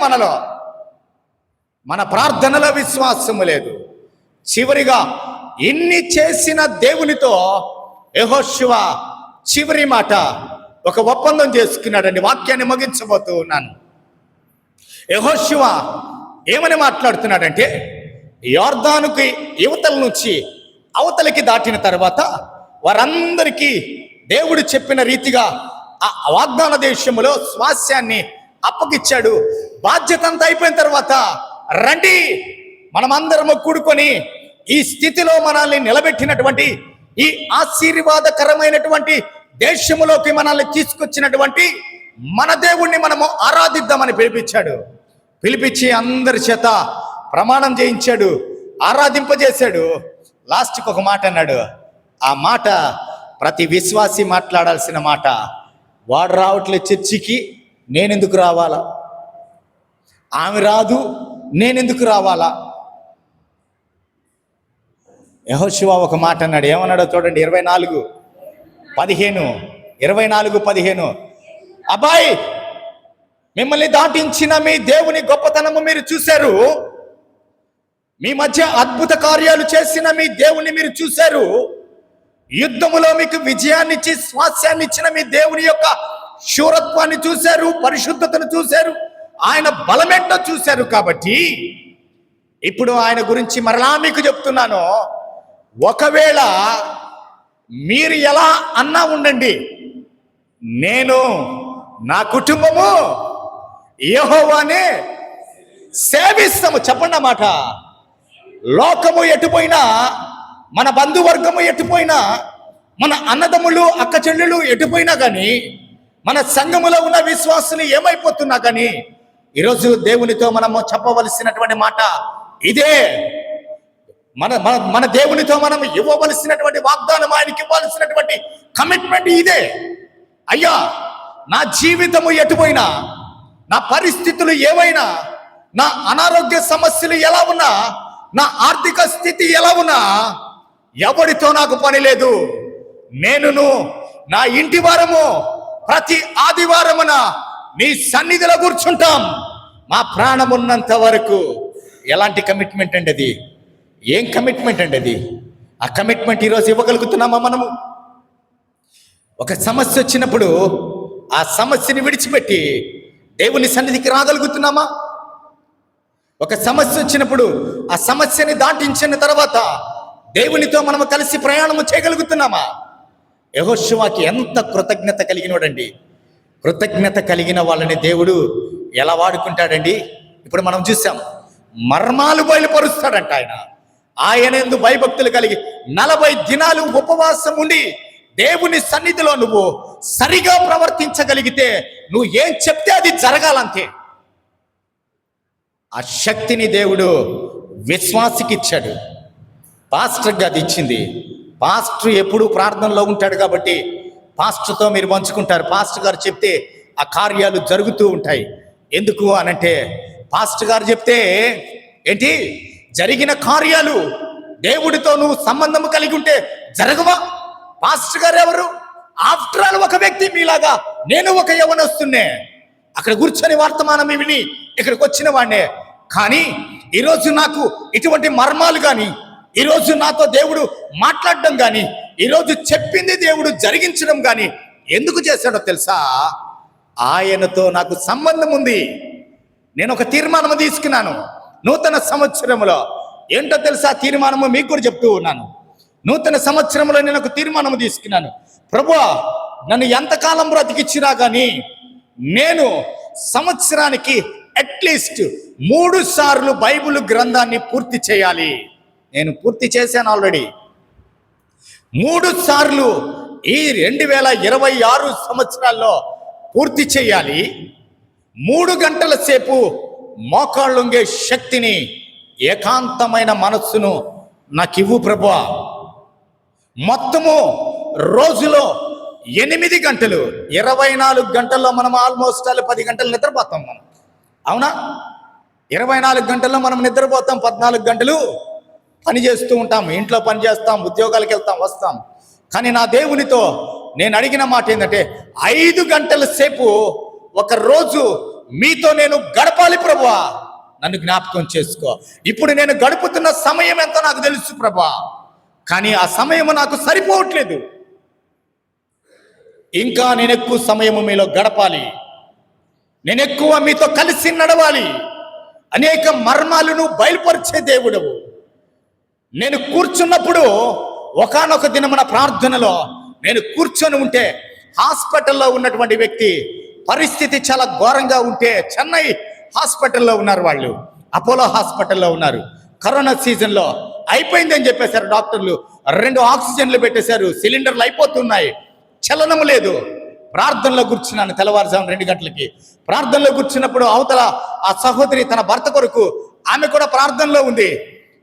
[SPEAKER 1] మన ప్రార్థనలో విశ్వాసము లేదు. చివరిగా ఇన్ని చేసిన దేవునితో యెహోషువ చివరి మాట ఒక ఒప్పందం చేసుకున్నాడండి. వాక్యాన్ని ముగించబోతూ ఉన్నాను. యెహోషువ ఏమని మాట్లాడుతున్నాడంటే, యోర్దానుకి యువతల నుంచి అవతలికి దాటిన తర్వాత వారందరికీ దేవుడు చెప్పిన రీతిగా ఆ వాగ్దాన దేశంలో స్వాస్యాన్ని అప్పగిచ్చాడు. బాధ్యత అంతా అయిపోయిన తర్వాత రండి మనమందరము కూడుకొని ఈ స్థితిలో మనల్ని నిలబెట్టినటువంటి ఈ ఆశీర్వాదకరమైనటువంటి దేశములోకి మనల్ని తీసుకొచ్చినటువంటి మన దేవుణ్ణి మనము ఆరాధిద్దామని పిలిపించి అందరి చేత ప్రమాణం చేయించాడు, ఆరాధింపజేశాడు. లాస్ట్కి ఒక మాట అన్నాడు. ఆ మాట ప్రతి విశ్వాసి మాట్లాడాల్సిన మాట. వాడు రావట్లేదు చర్చికి, నేనెందుకు రావాలా? ఆమె రాదు, నేనెందుకు రావాలా? యెహోషువ ఒక మాట అన్నాడు. ఏమన్నాడో చూడండి. 24:15 అబ్బాయి మిమ్మల్ని దాటించిన మీ దేవుని గొప్పతనము మీరు చూశారు, మీ మధ్య అద్భుత కార్యాలు చేసిన మీ దేవుని మీరు చూశారు, యుద్ధములో మీకు విజయాన్ని ఇచ్చి స్వాస్యాన్ని ఇచ్చిన మీ దేవుని యొక్క శూరత్వాన్ని చూశారు, పరిశుద్ధతను చూశారు, ఆయన బలమేంటో చూశారు. కాబట్టి ఇప్పుడు ఆయన గురించి మరలా మీకు చెప్తున్నాను. ఒకవేళ మీరు ఎలా అన్నా ఉండండి, నేను నా కుటుంబము యెహోవానే సేవిస్తాము. చెప్పండి అన్నమాట. లోకము ఎటుపోయినా, మన బంధువర్గము ఎటుపోయినా, మన అన్నదమ్ములు అక్క చెల్లెలు ఎటుపోయినా కానీ, మన సంఘములో ఉన్న విశ్వాసులు ఏమైపోతున్నా కానీ, ఈరోజు దేవునితో మనము చెప్పవలసినటువంటి మాట ఇదే. మన మన మన దేవునితో మనం ఇవ్వవలసినటువంటి వాగ్దానం, ఆయనకి ఇవ్వాల్సినటువంటి కమిట్మెంట్ ఇదే. అయ్యా, నా జీవితము ఎటుపోయినా, నా పరిస్థితులు ఏవైనా, నా అనారోగ్య సమస్యలు ఎలా ఉన్నా, నా ఆర్థిక స్థితి ఎలా ఉన్నా, ఎవరితో నాకు పని లేదు. నేనును నా ఇంటి వారము ప్రతి ఆదివారమున నీ సన్నిధిలో కూర్చుంటాం మా ప్రాణం ఉన్నంత వరకు. ఎలాంటి కమిట్మెంట్ అండి అది? ఏం కమిట్మెంట్ అండి అది? ఆ కమిట్మెంట్ ఈరోజు ఇవ్వగలుగుతున్నామా మనము? ఒక సమస్య వచ్చినప్పుడు ఆ సమస్యని విడిచిపెట్టి దేవుని సన్నిధికి రాగలుగుతున్నామా? ఒక సమస్య వచ్చినప్పుడు ఆ సమస్యని దాటించిన తర్వాత దేవునితో మనము కలిసి ప్రయాణము చేయగలుగుతున్నామా? యెహోషువకి ఎంత కృతజ్ఞత కలిగినోడండి. కృతజ్ఞత కలిగిన వాళ్ళని దేవుడు ఎలా వాడుకుంటాడండి? ఇప్పుడు మనం చూసాం, మర్మాలు బయలుపరుస్తాడంట ఆయన. ఆయన యందు భయభక్తులు కలిగి 40 దినాలు ఉపవాసం ఉండి దేవుని సన్నిధిలో నువ్వు సరిగా ప్రవర్తించగలిగితే నువ్వు ఏం చెప్తే అది జరగాలంతే. ఆ శక్తిని దేవుడు విశ్వాసికి ఇచ్చాడు. పాస్టర్కి అది ఇచ్చింది. పాస్టర్ ఎప్పుడూ ప్రార్థనలో ఉంటాడు కాబట్టి పాస్టర్తో మీరు పంచుకుంటారు. పాస్టర్ గారు చెప్తే ఆ కార్యాలు జరుగుతూ ఉంటాయి. ఎందుకు అనంటే, పాస్టర్ గారు చెప్తే ఏంటి జరిగిన కార్యాలు దేవుడితో నువ్వు సంబంధం కలిగి ఉంటే జరగవా? పాస్టర్ గారు ఎవరు? ఆఫ్టర్ ఆల్ ఒక వ్యక్తి మీలాగా. నేను ఒక యవనస్తున్నే, అక్కడ కూర్చొని వర్తమానం విని ఇక్కడికి వచ్చిన వాడినే. కానీ ఈరోజు నాకు ఇటువంటి మర్మాలు కానీ, ఈరోజు నాతో దేవుడు మాట్లాడడం కానీ, ఈరోజు చెప్పింది దేవుడు జరిగించడం కానీ ఎందుకు చేశాడో తెలుసా? ఆయనతో నాకు సంబంధం ఉంది. నేను ఒక తీర్మానం తీసుకున్నాను నూతన సంవత్సరంలో. ఏంటో తెలుసా తీర్మానము? మీకు కూడా చెప్తూ ఉన్నాను. నూతన సంవత్సరంలో నేను ఒక తీర్మానం తీసుకున్నాను. ప్రభువా, నన్ను ఎంతకాలం బ్రతికిచ్చినా కానీ నేను సంవత్సరానికి అట్లీస్ట్ 3 సార్లు బైబిల్ గ్రంథాన్ని పూర్తి చేయాలి. నేను పూర్తి చేశాను ఆల్రెడీ 3 సార్లు. ఈ 2026 సంవత్సరాల్లో పూర్తి చేయాలి. 3 గంటల సేపు మోకాళ్ళొంగే శక్తిని, ఏకాంతమైన మనస్సును నాకు ఇవ్వు ప్రభువా. మొత్తము రోజులో 8 గంటలు, 24 గంటల్లో మనం ఆల్మోస్ట్ 10 గంటలు నిద్రపోతాం మనం. అవునా? 24 గంటల్లో మనం నిద్రపోతాం, 14 గంటలు పని చేస్తూ ఉంటాం. ఇంట్లో పని చేస్తాం, ఉద్యోగాలకు వెళ్తాం, వస్తాం. కానీ నా దేవునితో నేను అడిగిన మాట ఏంటంటే, 5 గంటల సేపు ఒక రోజు మీతో నేను గడపాలి ప్రభువా, నన్ను జ్ఞాపకం చేసుకో. ఇప్పుడు నేను గడుపుతున్న సమయం ఎంతో నాకు తెలుసు ప్రభువా, కానీ ఆ సమయం నాకు సరిపోవట్లేదు. ఇంకా నేను ఎక్కువ సమయము మీలో గడపాలి, నేను ఎక్కువ మీతో కలిసి నడవాలి. అనేక మర్మాలను బయలుపరిచే దేవుడవు. నేను కూర్చున్నప్పుడు ఒకానొక దినమున ప్రార్థనలో నేను కూర్చొని ఉంటే, హాస్పిటల్లో ఉన్నటువంటి వ్యక్తి పరిస్థితి చాలా ఘోరంగా ఉంటే, చెన్నై హాస్పిటల్లో ఉన్నారు వాళ్ళు, అపోలో హాస్పిటల్లో ఉన్నారు. కరోనా సీజన్లో అయిపోయిందని చెప్పేశారు డాక్టర్లు. 2 ఆక్సిజన్లు పెట్టేశారు, సిలిండర్లు అయిపోతున్నాయి, చలనము లేదు. ప్రార్థనలో కూర్చున్నాను తెల్లవారుజాము 2 గంటలకి. ప్రార్థనలో కూర్చున్నప్పుడు అవతల ఆ సహోదరి తన భర్త కొరకు, ఆమె కూడా ప్రార్థనలో ఉంది.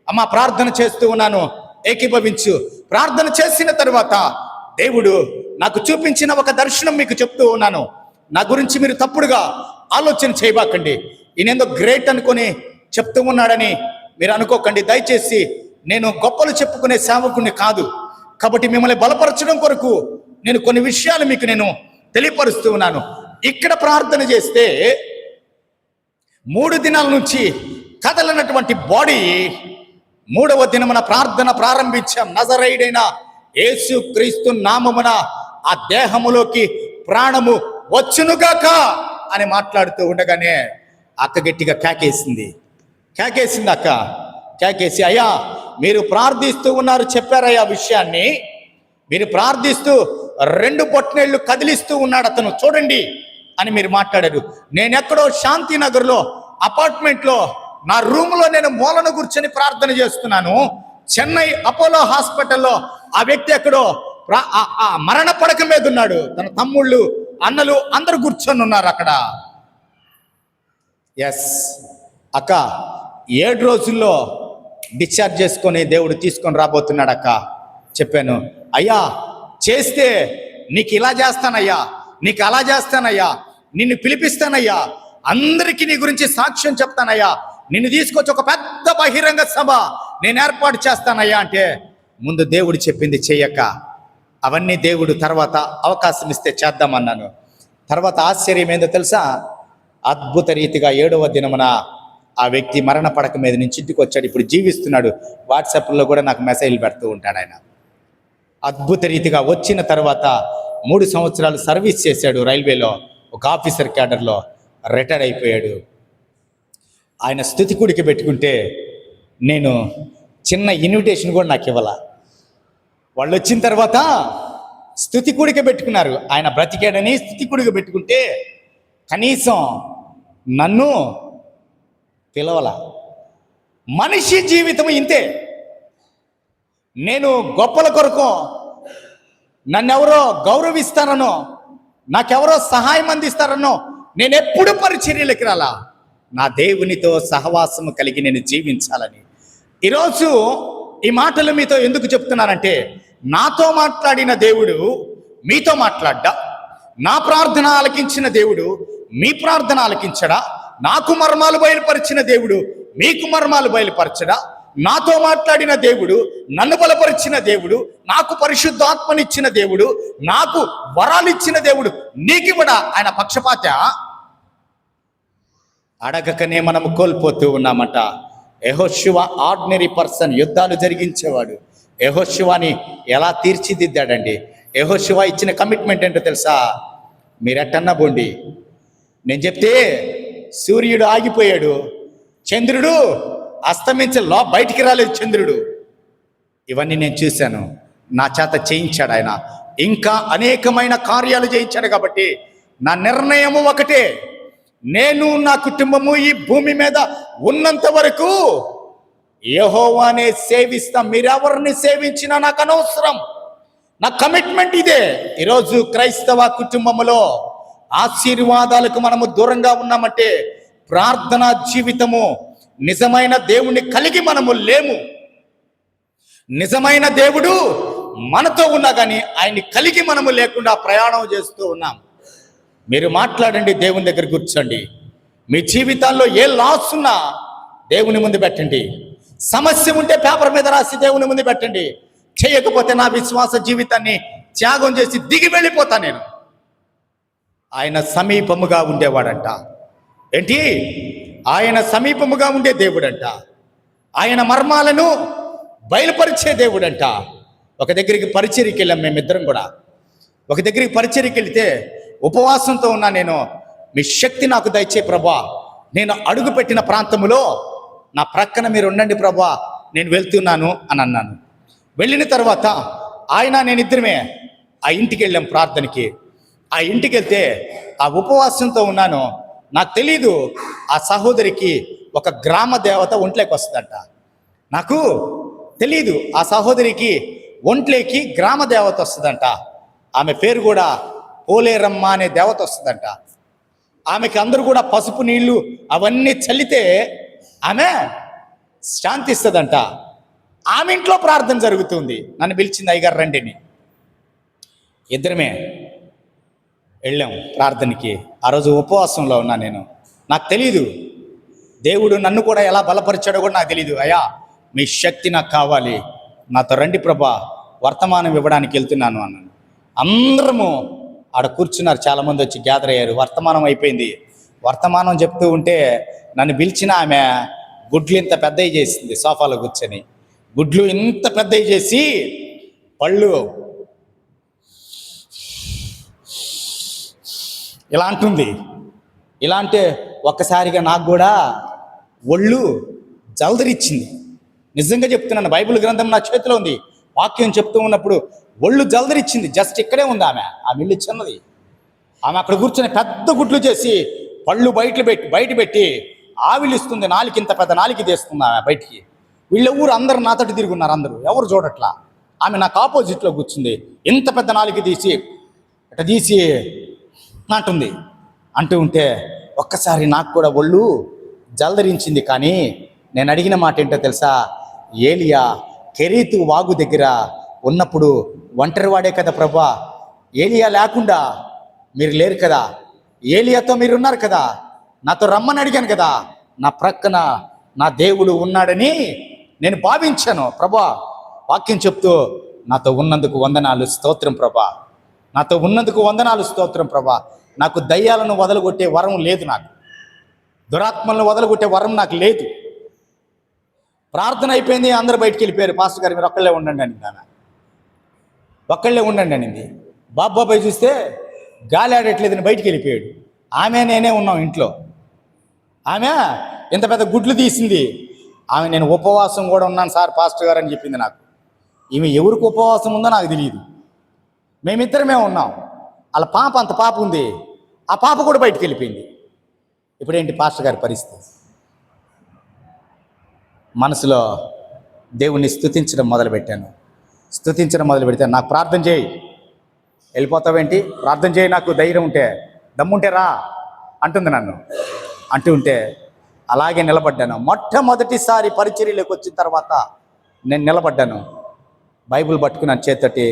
[SPEAKER 1] అమ్మ ప్రార్థన చేస్తూ ఉన్నాను, ఏకీభవించు. ప్రార్థన చేసిన తరువాత దేవుడు నాకు చూపించిన ఒక దర్శనం మీకు చెప్తూ ఉన్నాను. నా గురించి మీరు తప్పుడుగా ఆలోచన చేయబాకండి. ఈయనేందో గ్రేట్ అనుకొని చెప్తూ ఉన్నాడని మీరు అనుకోకండి. దయచేసి నేను గొప్పలు చెప్పుకునే సేవకుని కాదు. కాబట్టి మిమ్మల్ని బలపరచడం కొరకు నేను కొన్ని విషయాలు మీకు నేను తెలియపరుస్తూ ఉన్నాను. ఇక్కడ ప్రార్థన చేస్తే 3 దినాల నుంచి కదలనటువంటి బాడీ 3వ దినమున ప్రార్థన ప్రారంభించాం. నజరేయుడైన యేసు క్రీస్తు నామమున ఆ దేహములోకి ప్రాణము వచ్చునుగాక అని మాట్లాడుతూ ఉండగానే అక్క గట్టిగా కేకేసింది అక్క. కేకేసి, అయ్యా మీరు ప్రార్థిస్తూ ఉన్నారు చెప్పారయ్యా విషయాన్ని. మీరు ప్రార్థిస్తూ 2 బొట్నేళ్ళు కదిలిస్తూ ఉన్నాడు అతను చూడండి అని మీరు మాట్లాడారు. నేనెక్కడో శాంతినగర్లో అపార్ట్మెంట్లో నా రూమ్లో నేను మూలన కూర్చొని ప్రార్థన చేస్తున్నాను. చెన్నై అపోలో హాస్పిటల్లో ఆ వ్యక్తి ఎక్కడో మరణ పడక మీద ఉన్నాడు. తన తమ్ముళ్ళు అన్నలు అందరూ కూర్చొని ఉన్నారు అక్కడ. ఎస్ అక్క, 7 రోజుల్లో డిశ్చార్జ్ చేసుకొని దేవుడు తీసుకొని రాబోతున్నాడు అక్క. చెప్పాను, అయ్యా చేస్తే నీకు ఇలా చేస్తానయ్యా, నీకు అలా చేస్తానయ్యా, నిన్ను పిలిపిస్తానయ్యా, అందరికీ నీ గురించి సాక్ష్యం చెప్తానయ్యా, నిన్ను తీసుకొచ్చి ఒక పెద్ద బహిరంగ సభ నేను ఏర్పాటు చేస్తానయ్యా అంటే, ముందు దేవుడు చెప్పింది చెయ్యక అవన్నీ దేవుడు తర్వాత అవకాశం ఇస్తే చేద్దామన్నాను. తర్వాత ఆశ్చర్యం ఏందో తెలుసా, అద్భుత రీతిగా 7వ దినమున ఆ వ్యక్తి మరణ పడక మీద నుంచి ఇంటికి వచ్చాడు. ఇప్పుడు జీవిస్తున్నాడు. వాట్సాప్లో కూడా నాకు మెసేజ్లు పెడుతూ ఉంటాడు ఆయన. అద్భుత రీతిగా వచ్చిన తర్వాత 3 సంవత్సరాలు సర్వీస్ చేశాడు రైల్వేలో, ఒక ఆఫీసర్ క్యాడర్లో రిటైర్ అయిపోయాడు. ఆయన స్తుతికుడికి పెట్టుకుంటే నేను చిన్న ఇన్విటేషన్ కూడా నాకు ఇవ్వాల. వాళ్ళు వచ్చిన తర్వాత స్తుతికుడికి పెట్టుకున్నారు. ఆయన బ్రతికాడని స్తుతికుడికి పెట్టుకుంటే కనీసం నన్ను పిలవల. మనిషి జీవితం ఇంతే. నేను గొప్పల కొరకు నన్నెవరో గౌరవిస్తారనో, నాకెవరో సహాయం అందిస్తారనో నేను ఎప్పుడు పరిచర్యలకు రాలా. నా దేవునితో సహవాసము కలిగి నేను జీవించాలని. ఈరోజు ఈ మాటలు మీతో ఎందుకు చెప్తున్నానంటే, నాతో మాట్లాడిన దేవుడు మీతో మాట్లాడ్డా, నా ప్రార్థన ఆలకించిన దేవుడు మీ ప్రార్థన ఆలకించడా, నాకు మర్మాలు బయలుపరిచిన దేవుడు మీకు మర్మాలు బయలుపరచడా, నాతో మాట్లాడిన దేవుడు, నన్ను బలపరిచిన దేవుడు, నాకు పరిశుద్ధాత్మనిచ్చిన దేవుడు, నాకు వరాలిచ్చిన దేవుడు నీకు కూడా ఆయన పక్షపాత. అడగకనే మనము కోల్పోతూ ఉన్నామట. యెహోషువ ఆర్డినరీ పర్సన్, యుద్ధాలు జరిగించేవాడు. యెహోషువని ఎలా తీర్చిదిద్దాడండి. యెహోషువ ఇచ్చిన కమిట్మెంట్ ఏంటో తెలుసా, మీరెట్టన్నా పోండి, నేను చెప్తే సూర్యుడు ఆగిపోయాడు, చంద్రుడు అస్తమించలో బయటికి రాలేదు చంద్రుడు. ఇవన్నీ నేను చూశాను, నా చేత చేయించాడు ఆయన. ఇంకా అనేకమైన కార్యాలు చేయించాడు. కాబట్టి నా నిర్ణయము ఒకటే, నేను నా కుటుంబము ఈ భూమి మీద ఉన్నంత వరకు యెహోవానే సేవిస్తాం. మీరెవరిని సేవించినా నాకు అనవసరం. నా కమిట్మెంట్ ఇదే. ఈరోజు క్రైస్తవ కుటుంబములో ఆశీర్వాదాలకు మనము దూరంగా ఉన్నామంటే ప్రార్థనా జీవితము, నిజమైన దేవుణ్ణి కలిగి మనము లేము. నిజమైన దేవుడు మనతో ఉన్నా కానీ ఆయన్ని కలిగి మనము లేకుండా ప్రయాణం చేస్తూ ఉన్నాం. మీరు మాట్లాడండి, దేవుని దగ్గర కూర్చోండి. మీ జీవితాల్లో ఏ లాస్ ఉన్నా దేవుని ముందు పెట్టండి. సమస్య ఉంటే పేపర్ మీద రాసి దేవుని ముందు పెట్టండి. చేయకపోతే నా విశ్వాస జీవితాన్ని త్యాగం చేసి దిగి వెళ్ళిపోతా నేను. ఆయన సమీపముగా ఉండేవాడంట. ఏంటి? ఆయన సమీపముగా ఉండే దేవుడంట. ఆయన మర్మాలను బయలుపరిచే దేవుడంట. ఒక దగ్గరికి పరిచర్యకి వెళ్ళాం మేమిద్దరం కూడా. ఒక దగ్గరికి పరిచర్యకి వెళితే ఉపవాసంతో ఉన్నా నేను. మీ శక్తి నాకు దయచే ప్రభా, నేను అడుగు పెట్టిన ప్రాంతములో నా ప్రక్కన మీరు ఉండండి ప్రభా, నేను వెళ్తున్నాను అని అన్నాను. వెళ్ళిన తర్వాత ఆయన నేను ఇద్దరమే ఆ ఇంటికి వెళ్ళాం ప్రార్థనకి. ఆ ఇంటికి వెళ్తే ఆ ఉపవాసంతో ఉన్నాను. నాకు తెలీదు ఆ సహోదరికి ఒక గ్రామ దేవత ఒంట్లోకి వస్తుందంట. నాకు తెలీదు ఆ సహోదరికి ఒంట్లోకి గ్రామ దేవత వస్తుందంట. ఆమె పేరు కూడా పోలేరమ్మ అనే దేవత వస్తుందంట. ఆమెకి అందరూ కూడా పసుపు నీళ్లు అవన్నీ చల్లితే ఆమె శాంతిస్తుందంట. ఆమె ఇంట్లో ప్రార్థన జరుగుతుంది. నన్ను పిలిచింది, అయ్యగారు రండిని. ఇద్దరమే వెళ్ళాం ప్రార్థనకి. ఆ రోజు ఉపవాసంలో ఉన్నా నేను. నాకు తెలీదు దేవుడు నన్ను కూడా ఎలా బలపరిచాడో కూడా నాకు తెలీదు. అయ్యా మీ శక్తి నాకు కావాలి, నాతో రండి ప్రభా, వర్తమానం ఇవ్వడానికి వెళ్తున్నాను అన్నాను. అందరము ఆడ కూర్చున్నారు, చాలామంది వచ్చి గ్యాదర్ అయ్యారు. వర్తమానం అయిపోయింది. వర్తమానం చెప్తూ ఉంటే నన్ను పిలిచిన ఆమె గుడ్లు ఇంత పెద్దవి చేసింది. సోఫాలో కూర్చొని గుడ్లు ఇంత పెద్దవి చేసి పళ్ళు ఇలా అంటుంది. ఇలా అంటే ఒక్కసారిగా నాకు కూడా ఒళ్ళు జలదరిచ్చింది. నిజంగా చెప్తున్నాను, బైబిల్ గ్రంథం నా చేతిలో ఉంది, వాక్యం చెప్తూ ఉన్నప్పుడు ఒళ్ళు జలదరిచ్చింది. జస్ట్ ఇక్కడే ఉంది ఆమె, ఆ ఇల్లు చిన్నది. ఆమె అక్కడ కూర్చొని పెద్ద గుడ్లు చేసి పళ్ళు బయట పెట్టి ఆవిలిస్తుంది. నాలుగింత పెద్ద నాలికి తీస్తుంది ఆమె బయటికి. వీళ్ళ ఊరు అందరు నాతోటి తిరుగున్నారు, అందరూ ఎవరు చూడట్లా. ఆమె నాకు ఆపోజిట్లో కూర్చుంది, ఇంత పెద్ద నాలికి తీసి అంటూ ఉంటే ఒక్కసారి నాకు కూడా ఒళ్ళు జలదరించింది. కానీ నేను అడిగిన మాట ఏంటో తెలుసా? ఏలియా కెరీతు వాగు దగ్గర ఉన్నప్పుడు ఒంటరివాడే కదా ప్రభా, ఏలియా లేకుండా మీరు లేరు కదా, ఏలియాతో మీరు ఉన్నారు కదా, నాతో రమ్మని అడిగాను కదా, నా ప్రక్కన నా దేవుడు ఉన్నాడని నేను భావించాను ప్రభా. వాక్యం చెప్తూ నాతో ఉన్నందుకు వందనాలు స్తోత్రం ప్రభా, నాతో ఉన్నందుకు వందనాలు స్తోత్రం ప్రభా. నాకు దయ్యాలను వదలగొట్టే వరం లేదు, నాకు దురాత్మలను వదలగొట్టే వరం నాకు లేదు. ప్రార్థన అయిపోయింది, అందరూ బయటికి వెళ్ళిపోయారు. పాస్టర్ గారు మీరు ఒక్కళ్ళే ఉండండి అనింది ఆమె, ఒక్కళ్ళే ఉండండి అనింది. బాబాయ్ చూస్తే గాలి ఆడట్లేదని బయటికి వెళ్ళిపోయాడు. ఆమె నేనే ఉన్నాం ఇంట్లో. ఆమె ఇంత పెద్ద గుడ్లు తీసింది. ఆమె నేను ఉపవాసం కూడా ఉన్నాను సార్ పాస్టర్ గారు అని చెప్పింది నాకు. ఈమె ఎవరికి ఉపవాసం ఉందో నాకు తెలియదు. మేమిద్దరమే ఉన్నాం. వాళ్ళ పాప అంత పాప ఉంది, ఆ పాప కూడా బయటికి వెళ్ళిపోయింది. ఇప్పుడేంటి పాస్టర్ గారి పరిస్థితి? మనసులో దేవుణ్ణి స్తుతించడం మొదలుపెట్టాను. స్తుతించడం మొదలు పెడితే నాకు ప్రార్థన చేయి, వెళ్ళిపోతావేంటి, ప్రార్థన చేయి, నాకు ధైర్యం ఉంటే దమ్ముంటే రా అంటుంది నన్ను. అంటూ ఉంటే అలాగే నిలబడ్డాను. మొట్టమొదటిసారి పరిచర్యలోకి వచ్చిన తర్వాత నేను నిలబడ్డాను, బైబిల్ పట్టుకున్నాను చేతటి.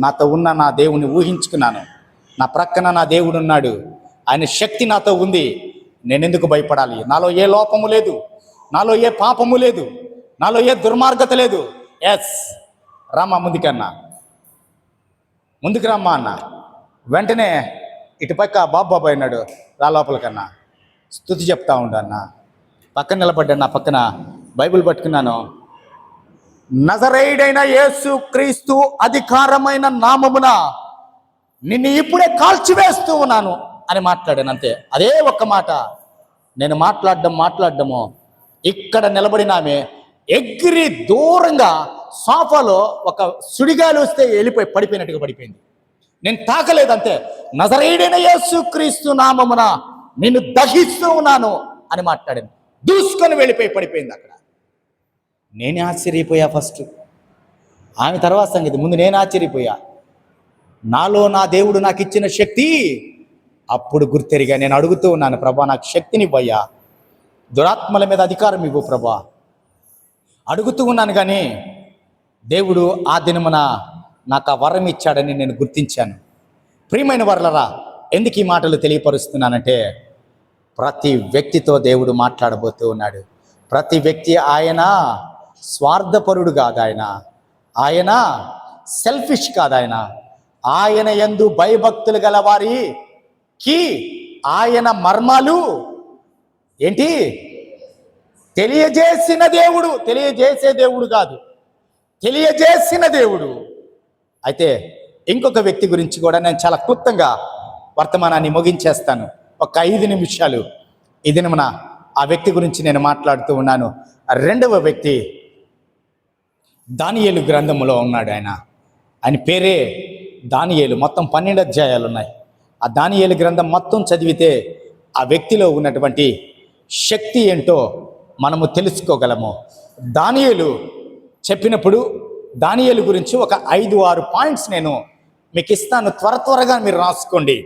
[SPEAKER 1] నాతో ఉన్న నా దేవుని ఊహించుకున్నాను. నా ప్రక్కన నా దేవుడు ఉన్నాడు, ఆయన శక్తి నాతో ఉంది. నేనెందుకు భయపడాలి? నాలో ఏ లోపము లేదు, నాలో ఏ పాపము లేదు, నాలో ఏ దుర్మార్గత లేదు. ఎస్ రామ్మా ముందుకన్నా, ముందుకు రమ్మా అన్న. వెంటనే ఇటుపక్క బాబాయ్ అన్నాడు, రా లోపలికన్నా, స్తుతి చెప్తా ఉండు అన్న. పక్కన నిలబడ్డాను, నా పక్కన బైబిల్ పట్టుకున్నాను. నజరేయుడైన యేసు క్రీస్తు అధికారమైన నామమున నిన్ను ఇప్పుడే కాల్చివేస్తూ ఉన్నాను అని మాట్లాడాను. అంతే, అదే ఒక్క మాట. నేను మాట్లాడడము ఇక్కడ నిలబడిన ఆమె ఎగిరి దూరంగా సోఫాలో ఒక సుడిగాలి వస్తే వెళ్ళిపోయి పడిపోయినట్టుగా పడిపోయింది. నేను తాకలేదు, అంతే. నజరేయుడైన యేసు క్రీస్తు నామమున నిన్ను దహిస్తూ ఉన్నాను అని మాట్లాడాను. దూసుకొని వెళ్ళిపోయి పడిపోయింది అక్కడ. నేనే ఆశ్చర్యపోయా ఫస్ట్, ఆమె తర్వాత సంగతి. ముందు నేను ఆశ్చర్యపోయా. నాలో నా దేవుడు నాకు ఇచ్చిన శక్తి అప్పుడు గుర్తెరిగా నేను అడుగుతూ ఉన్నాను, ప్రభా నాకు శక్తినివ్వయ్యా, దురాత్మల మీద అధికారం ఇవ్వు ప్రభా. అడుగుతూ ఉన్నాను. కానీ దేవుడు ఆ దినమున నాకు ఆ వరం ఇచ్చాడని నేను గుర్తించాను. ప్రియమైన వర్లరా, ఎందుకు ఈ మాటలు తెలియపరుస్తున్నానంటే, ప్రతి వ్యక్తితో దేవుడు మాట్లాడబోతూ ఉన్నాడు. ప్రతి వ్యక్తి ఆయన స్వార్థపరుడు కాదు, ఆయన సెల్ఫిష్ కాదు. ఆయన యందు భయభక్తులు గల వారికి ఆయన మర్మాలు ఏంటి తెలియజేసిన దేవుడు. తెలియజేసే దేవుడు కాదు, తెలియజేసిన దేవుడు. అయితే ఇంకొక వ్యక్తి గురించి కూడా నేను చాలా క్లుప్తంగా వర్తమానాన్ని ముగించేస్తాను. ఒక 5 నిమిషాలు ఈ దినమున ఆ వ్యక్తి గురించి నేను మాట్లాడుతూ ఉన్నాను. రెండవ వ్యక్తి దానియేలు గ్రంథములో ఉన్నాడు. ఆయన పేరే దానియేలు. మొత్తం 12 అధ్యాయాలు ఉన్నాయి. ఆ దానియేలు గ్రంథం మొత్తం చదివితే ఆ వ్యక్తిలో ఉన్నటువంటి శక్తి ఏంటో మనము తెలుసుకోగలము. దానియేలు చెప్పినప్పుడు దానియేలు గురించి ఒక 5-6 పాయింట్స్ నేను మీకు ఇస్తాను. త్వరగా మీరు రాసుకోండి.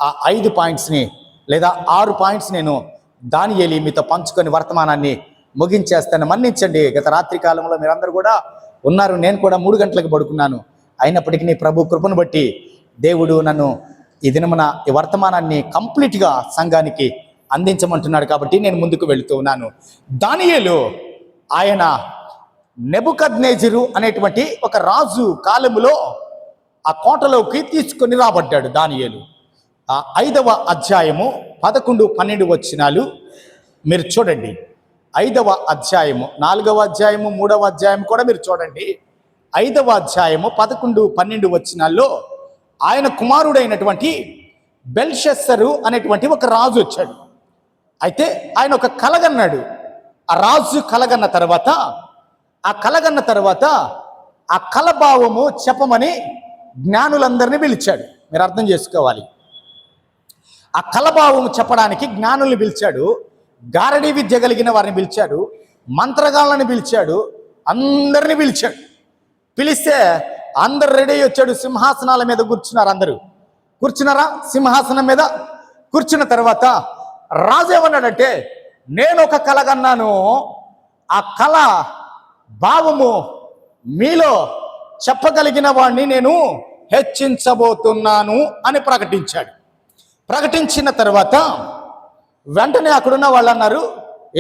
[SPEAKER 1] ఆ 5 పాయింట్స్ని లేదా 6 పాయింట్స్ నేను దానియేలు మీతో పంచుకొని వర్తమానాన్ని ముగించేస్తాను. మన్నించండి, గత రాత్రి కాలంలో మీరందరూ కూడా ఉన్నారు, నేను కూడా 3 గంటలకు పడుకున్నాను. అయినప్పటికీ ప్రభు కృపను బట్టి దేవుడు నన్ను ఈ దినమున ఈ వర్తమానాన్ని కంప్లీట్గా సంఘానికి అందించమంటున్నాడు. కాబట్టి నేను ముందుకు వెళుతూ ఉన్నాను. దానియేలు ఆయన నెబుకద్నెజరు అనేటువంటి ఒక రాజు కాలములో ఆ కోటలోకి తీసుకొని రాబడ్డాడు దానియేలు. ఆ 5వ అధ్యాయము 11-12 వచనాలు మీరు చూడండి. 5వ అధ్యాయము, 4వ అధ్యాయము, 3వ అధ్యాయం కూడా మీరు చూడండి. 5వ అధ్యాయము 11-12 వచనాల్లో ఆయన కుమారుడైనటువంటి బెల్షస్సరు అనేటువంటి ఒక రాజు వచ్చాడు. అయితే ఆయన ఒక కలగన్నాడు. ఆ రాజు కలగన్న తర్వాత ఆ కలభావము చెప్పమని జ్ఞానులందరినీ పిలిచాడు. మీరు అర్థం చేసుకోవాలి. ఆ కలభావము చెప్పడానికి జ్ఞానుల్ని పిలిచాడు, గారడీ విద్య కలిగిన వారిని పిలిచాడు, మంత్రగాళ్ళని పిలిచాడు, అందరిని పిలిచాడు. పిలిస్తే అందరు రెడీ వచ్చాడు. సింహాసనాల మీద కూర్చున్నారు. అందరూ కూర్చున్నారా? సింహాసనం మీద కూర్చున్న తర్వాత రాజు ఏమన్నాడంటే, నేను ఒక కలగన్నాను, ఆ కళ భావము మీలో చెప్పగలిగిన వాడిని నేను హెచ్చించబోతున్నాను అని ప్రకటించాడు. ప్రకటించిన తర్వాత వెంటనే అక్కడున్న వాళ్ళు అన్నారు,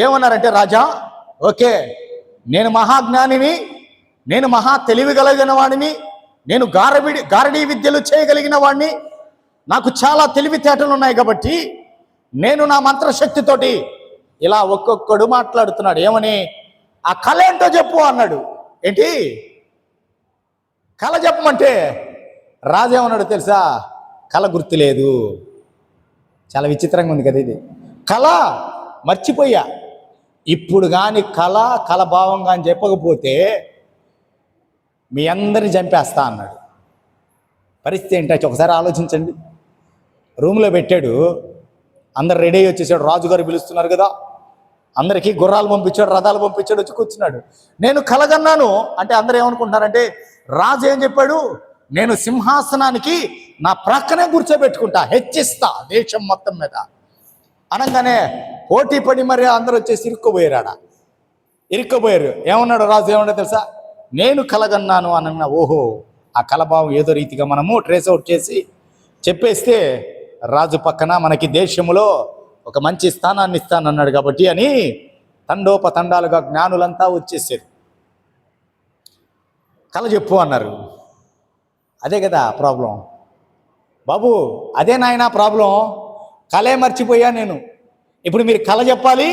[SPEAKER 1] ఏమన్నారంటే, రాజా, ఓకే, నేను మహాజ్ఞానిని, నేను మహా తెలివి కలిగిన వాడిని, నేను గారడీ విద్యలు చేయగలిగిన వాడిని, నాకు చాలా తెలివితేటలు ఉన్నాయి కాబట్టి నేను నా మంత్రశక్తితోటి ఇలా ఒక్కొక్కడు మాట్లాడుతున్నాడు. ఏమని? ఆ కళ ఏంటో చెప్పు అన్నాడు. ఏంటి కళ చెప్పమంటే రాజు ఏమన్నాడు తెలుసా? కళ గుర్తులేదు. చాలా విచిత్రంగా ఉంది కదా ఇది. కళ మర్చిపోయా. ఇప్పుడు కానీ కళ భావంగా అని చెప్పకపోతే మీ అందరిని చంపేస్తా అన్నాడు. పరిస్థితి ఏంటంటే ఒకసారి ఆలోచించండి. రూమ్లో పెట్టాడు, అందరు రెడీ అయ్యి వచ్చేసాడు. రాజుగారు పిలుస్తున్నారు కదా, అందరికీ గుర్రాలు పంపించాడు, రథాలు పంపించాడు, వచ్చి కూర్చున్నాడు. నేను కలగన్నాను అంటే అందరూ ఏమనుకుంటున్నారంటే, రాజు ఏం చెప్పాడు? నేను సింహాసనానికి నా ప్రక్కనే కూర్చోబెట్టుకుంటా, హెచ్చిస్తా దేశం మొత్తం మీద అనగానే పోటీ పడి మరి అందరూ వచ్చేసి ఇరుక్కుపోయారు. ఏమన్నాడు రాజు? ఏమన్నా తెలుసా? నేను కలగన్నాను అనన్నా. ఓహో, ఆ కలభావం ఏదో రీతిగా మనము ట్రేస్ అవుట్ చేసి చెప్పేస్తే రాజు పక్కన మనకి దేశంలో ఒక మంచి స్థానాన్ని ఇస్తానన్నాడు కాబట్టి అని తండోపతండాలుగా జ్ఞానులంతా వచ్చేసారు. కళ చెప్పు అన్నారు. అదే కదా ప్రాబ్లం బాబు, అదే నాయన ప్రాబ్లం. కళే మర్చిపోయా నేను. ఇప్పుడు మీరు కళ చెప్పాలి,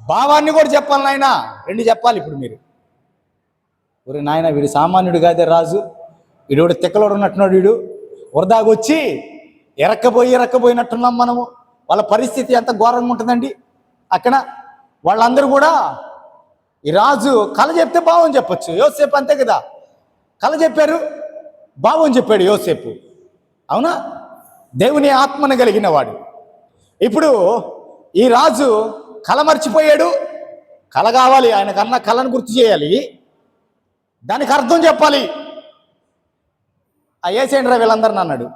[SPEAKER 1] భావాన్ని కూడా చెప్పాలి నాయన, రెండు చెప్పాలి. ఇప్పుడు మీరు ఒరే నాయన, వీడు సామాన్యుడు కాదే రాజు, వీడు తిక్కలోడు ఉన్నట్టున్నాడు, వీడు వరదాగొచ్చి ఎరక్కపోయినట్టున్నాం మనము. వాళ్ళ పరిస్థితి ఎంత ఘోరంగా ఉంటుందండి అక్కడ. వాళ్ళందరూ కూడా ఈ రాజు కళ చెప్తే భావం చెప్పచ్చు. యోసేపు అంతే కదా, కళ చెప్పారు, భావం చెప్పాడు యోసేపు. అవునా? దేవుని ఆత్మను కలిగిన వాడు. ఇప్పుడు ఈ రాజు కళ మర్చిపోయాడు. కళ కావాలి, ఆయనకన్నా కళను గుర్తు చేయాలి, దానికి అర్థం చెప్పాలి. ఆ ఏసేండ్రా వీళ్ళందరిని అన్నాడు.